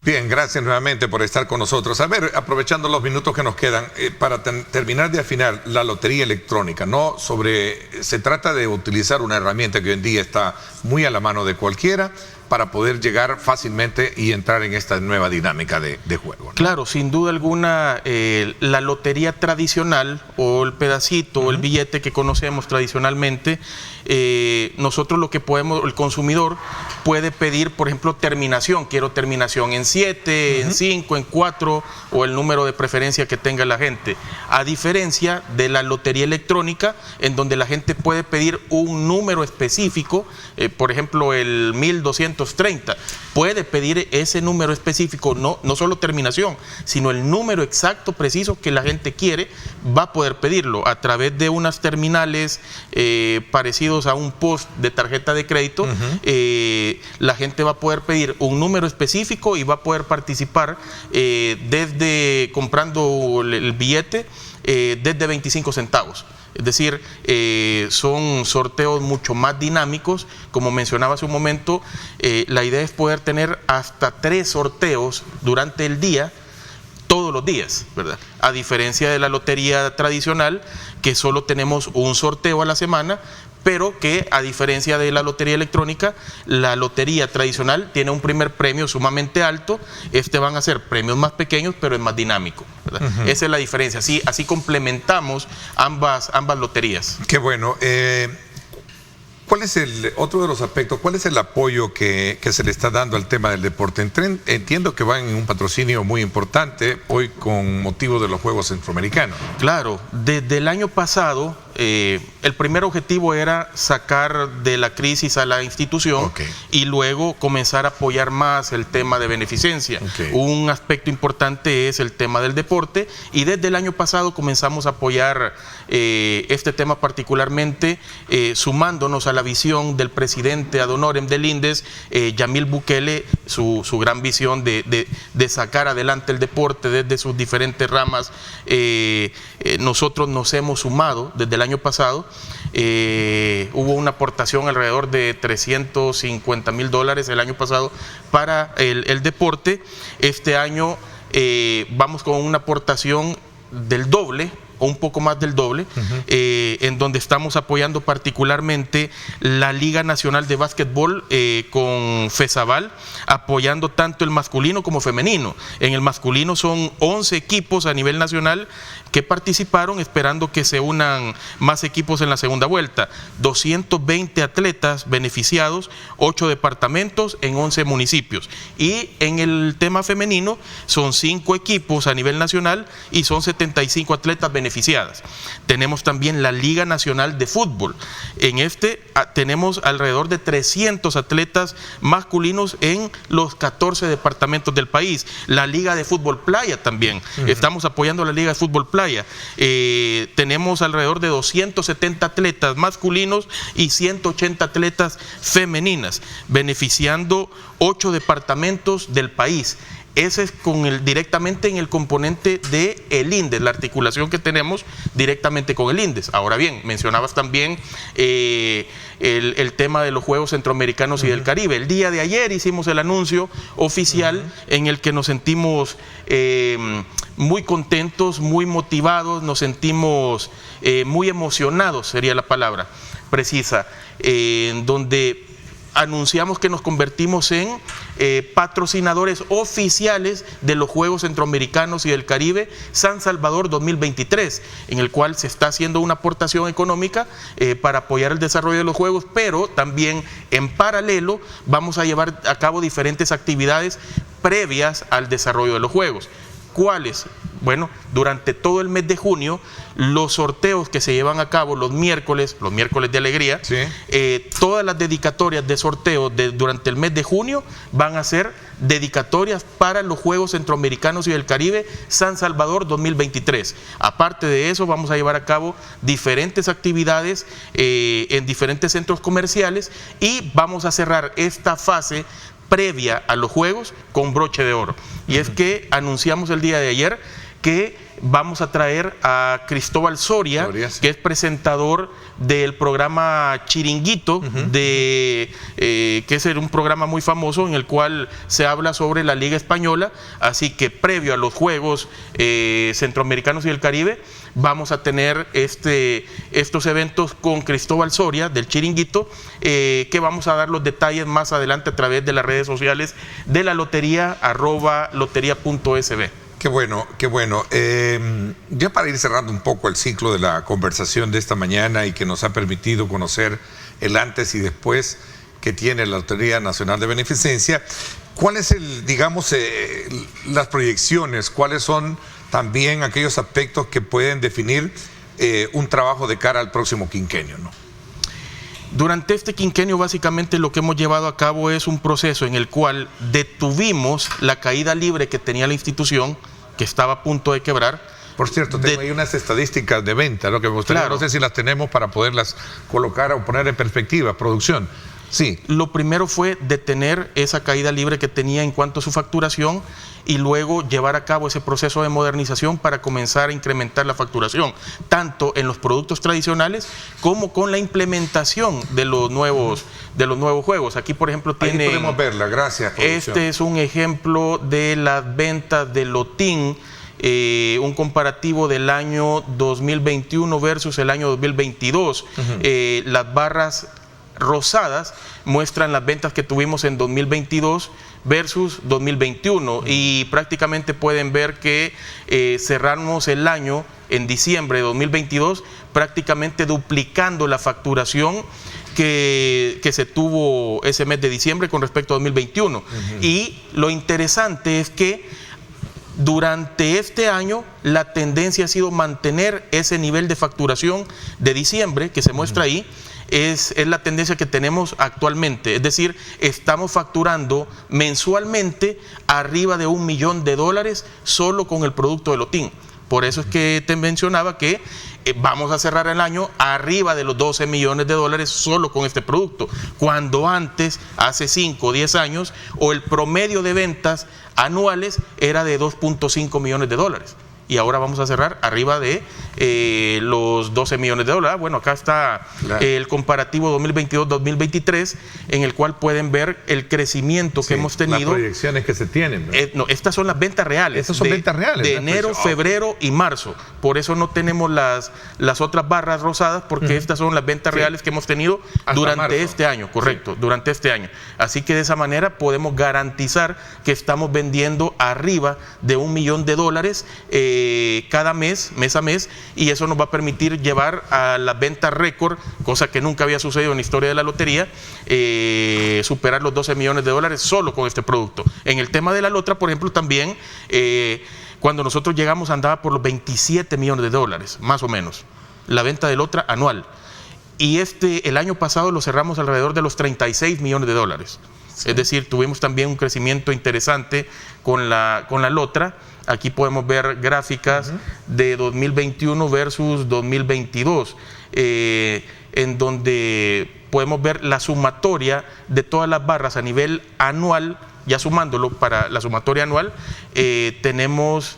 Bien, gracias nuevamente por estar con nosotros. A ver, aprovechando los minutos que nos quedan, para terminar de afinar la lotería electrónica, ¿no? Se trata de utilizar una herramienta que hoy en día está muy a la mano de cualquiera para poder llegar fácilmente y entrar en esta nueva dinámica de juego, ¿no? Claro, sin duda alguna, la lotería tradicional o el pedacito o el billete que conocemos tradicionalmente, nosotros lo que podemos, el consumidor puede pedir, por ejemplo, terminación. Quiero terminación en 7, en 5, en 4 o el número de preferencia que tenga la gente. A diferencia de la lotería electrónica, en donde la gente puede pedir un número específico, por ejemplo, el 1230. Puede pedir ese número específico, no solo terminación, sino el número exacto, preciso que la gente quiere, va a poder pedirlo a través de unas terminales parecidos a un post de tarjeta de crédito. La gente va a poder pedir un número específico y va a poder participar desde comprando el billete desde 25 centavos. Es decir, son sorteos mucho más dinámicos. Como mencionaba hace un momento, la idea es poder tener hasta 3 sorteos durante el día, todos los días, ¿verdad? A diferencia de la lotería tradicional, que solo tenemos un sorteo a la semana, pero que a diferencia de la lotería electrónica, la lotería tradicional tiene un primer premio sumamente alto. Van a ser premios más pequeños, pero es más dinámico, ¿verdad? Esa es la diferencia. Así complementamos ambas loterías. Qué bueno. ¿Cuál es otro de los aspectos? ¿Cuál es el apoyo que se le está dando al tema del deporte? Entiendo que van en un patrocinio muy importante hoy con motivo de los Juegos Centroamericanos. Claro, desde el año pasado, el primer objetivo era sacar de la crisis a la institución y luego comenzar a apoyar más el tema de beneficencia. Un aspecto importante es el tema del deporte, y desde el año pasado comenzamos a apoyar este tema particularmente, sumándonos a la visión del presidente ad honorem del INDES, Yamil Bukele, su gran visión de sacar adelante el deporte desde sus diferentes ramas. Nosotros nos hemos sumado desde el año pasado. Hubo una aportación alrededor de $350,000 el año pasado para el deporte. Este año vamos con una aportación del doble o un poco más del doble, en donde estamos apoyando particularmente la Liga Nacional de Básquetbol con FESABAL, apoyando tanto el masculino como femenino. En el masculino son 11 equipos a nivel nacional que participaron, esperando que se unan más equipos en la segunda vuelta. 220 atletas beneficiados, 8 departamentos en 11 municipios. Y en el tema femenino son 5 equipos a nivel nacional y son 75 atletas beneficiadas. Tenemos también la Liga Nacional de Fútbol. En tenemos alrededor de 300 atletas masculinos en los 14 departamentos del país. La Liga de Fútbol Playa también. Estamos apoyando la Liga de Fútbol Playa. Tenemos alrededor de 270 atletas masculinos y 180 atletas femeninas, beneficiando 8 departamentos del país. Ese es directamente en el componente de el INDES, la articulación que tenemos directamente con el INDES. Ahora bien, mencionabas también el tema de los Juegos Centroamericanos y del Caribe. El día de ayer hicimos el anuncio oficial en el que nos sentimos muy contentos, muy motivados, nos sentimos muy emocionados, sería la palabra precisa, en donde anunciamos que nos convertimos en patrocinadores oficiales de los Juegos Centroamericanos y del Caribe San Salvador 2023, en el cual se está haciendo una aportación económica para apoyar el desarrollo de los Juegos, pero también en paralelo vamos a llevar a cabo diferentes actividades previas al desarrollo de los Juegos. ¿Cuáles? Bueno, durante todo el mes de junio, los sorteos que se llevan a cabo los miércoles de alegría, todas las dedicatorias de sorteos durante el mes de junio van a ser dedicatorias para los Juegos Centroamericanos y del Caribe San Salvador 2023. Aparte de eso, vamos a llevar a cabo diferentes actividades en diferentes centros comerciales, y vamos a cerrar esta fase previa a los Juegos con broche de oro. Y es que anunciamos el día de ayer que vamos a traer a Cristóbal Soria, sí, que es presentador del programa Chiringuito, que es un programa muy famoso en el cual se habla sobre la Liga Española. Así que previo a los Juegos Centroamericanos y del Caribe, vamos a tener estos eventos con Cristóbal Soria del Chiringuito, que vamos a dar los detalles más adelante a través de las redes sociales de la lotería, @loteria.sb. Qué bueno, qué bueno. Ya para ir cerrando un poco el ciclo de la conversación de esta mañana y que nos ha permitido conocer el antes y después que tiene la Lotería Nacional de Beneficencia, ¿cuáles digamos, las proyecciones? ¿Cuáles son también aquellos aspectos que pueden definir un trabajo de cara al próximo quinquenio, ¿no? Durante este quinquenio, básicamente lo que hemos llevado a cabo es un proceso en el cual detuvimos la caída libre que tenía la institución, que estaba a punto de quebrar. Por cierto, tengo ahí unas estadísticas de venta, ¿no? Que me gustaría, Claro. no sé si las tenemos para poderlas colocar o poner en perspectiva, producción. Sí. Lo primero fue detener esa caída libre que tenía en cuanto a su facturación y luego llevar a cabo ese proceso de modernización para comenzar a incrementar la facturación, tanto en los productos tradicionales como con la implementación de los nuevos juegos. Aquí, por ejemplo, Ahí tiene... podemos verla, gracias, producción. Este es un ejemplo de las ventas de Lotín, un comparativo del año 2021 versus el año 2022. Las barras rosadas muestran las ventas que tuvimos en 2022 versus 2021 y prácticamente pueden ver que cerramos el año en diciembre de 2022 prácticamente duplicando la facturación que se tuvo ese mes de diciembre con respecto a 2021. Y lo interesante es que durante este año la tendencia ha sido mantener ese nivel de facturación de diciembre que se muestra ahí. Es la tendencia que tenemos actualmente, es decir, estamos facturando mensualmente arriba de $1 millón solo con el producto de Lotín. Por eso es que te mencionaba que vamos a cerrar el año arriba de los $12 millones solo con este producto, cuando antes, hace 5 o 10 años, o el promedio de ventas anuales era de $2.5 millones. Y ahora vamos a cerrar arriba de los $12 millones. Bueno, acá está el comparativo 2022-2023, en el cual pueden ver el crecimiento que hemos tenido. Las proyecciones que se tienen, ¿no? No, estas son las ventas reales. Estas son ventas reales. De enero, febrero y marzo. Por eso no tenemos las otras barras rosadas, porque estas son las ventas reales que hemos tenido hasta durante marzo. este año, correcto, durante este año. Así que de esa manera podemos garantizar que estamos vendiendo arriba de $1 millón cada mes a mes, y eso nos va a permitir llevar a las ventas récord, cosa que nunca había sucedido en la historia de la lotería, superar los $12 millones solo con este producto. En el tema de la lotra, por ejemplo, también cuando nosotros llegamos andaba por los $27 millones, más o menos, la venta de lotra anual. Y el año pasado lo cerramos alrededor de los $36 millones. Sí. Es decir, tuvimos también un crecimiento interesante con la lotra. Aquí podemos ver gráficas de 2021 versus 2022, en donde podemos ver la sumatoria de todas las barras a nivel anual. Ya sumándolo para la sumatoria anual, tenemos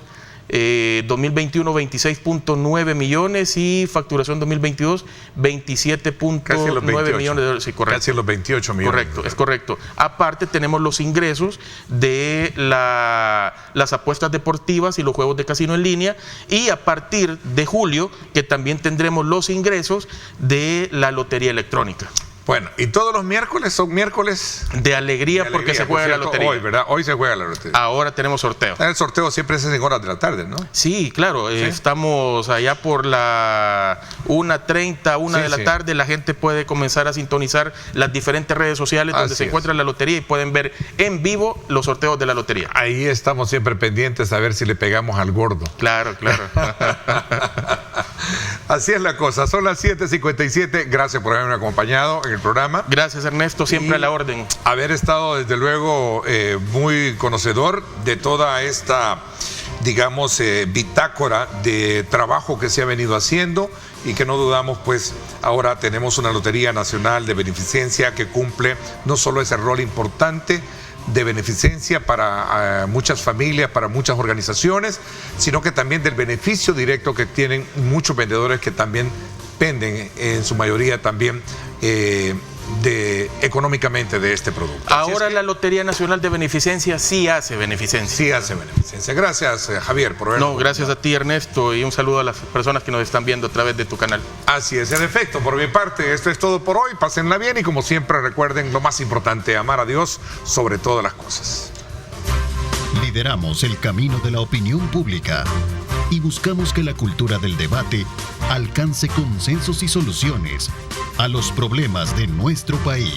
2021 26.9 millones y facturación 2022 27.9 millones. Sí, correcto. Casi los 28 millones. Correcto, es correcto. Aparte tenemos los ingresos de las apuestas deportivas y los juegos de casino en línea, y a partir de julio que también tendremos los ingresos de la lotería electrónica. Bueno, y todos los miércoles son miércoles de alegría, porque se juega la lotería. Hoy, ¿verdad? Hoy se juega la lotería. Ahora tenemos sorteo. El sorteo siempre es en horas de la tarde, ¿no? Sí, claro. ¿Sí? Estamos allá por la 1:30, 1 de la tarde. La gente puede comenzar a sintonizar las diferentes redes sociales donde se encuentra la lotería y pueden ver en vivo los sorteos de la lotería. Ahí estamos siempre pendientes a ver si le pegamos al gordo. Claro, claro. Así es la cosa. Son las 7:57. Gracias por haberme acompañado en el programa. Gracias, Ernesto, siempre a la orden. Haber estado, desde luego, muy conocedor de toda esta, digamos, bitácora de trabajo que se ha venido haciendo, y que no dudamos, pues ahora tenemos una Lotería Nacional de Beneficencia que cumple no solo ese rol importante de beneficencia para muchas familias, para muchas organizaciones, sino que también del beneficio directo que tienen muchos vendedores que también penden en su mayoría también económicamente de este producto. Ahora la Lotería Nacional de Beneficencia sí hace beneficencia. Sí hace beneficencia. Gracias, Javier, por habernos. No, gracias a ti, Ernesto, y un saludo a las personas que nos están viendo a través de tu canal. Así es, en efecto, por mi parte, esto es todo por hoy. Pásenla bien y como siempre recuerden lo más importante, amar a Dios sobre todas las cosas. Lideramos el camino de la opinión pública y buscamos que la cultura del debate alcance consensos y soluciones a los problemas de nuestro país.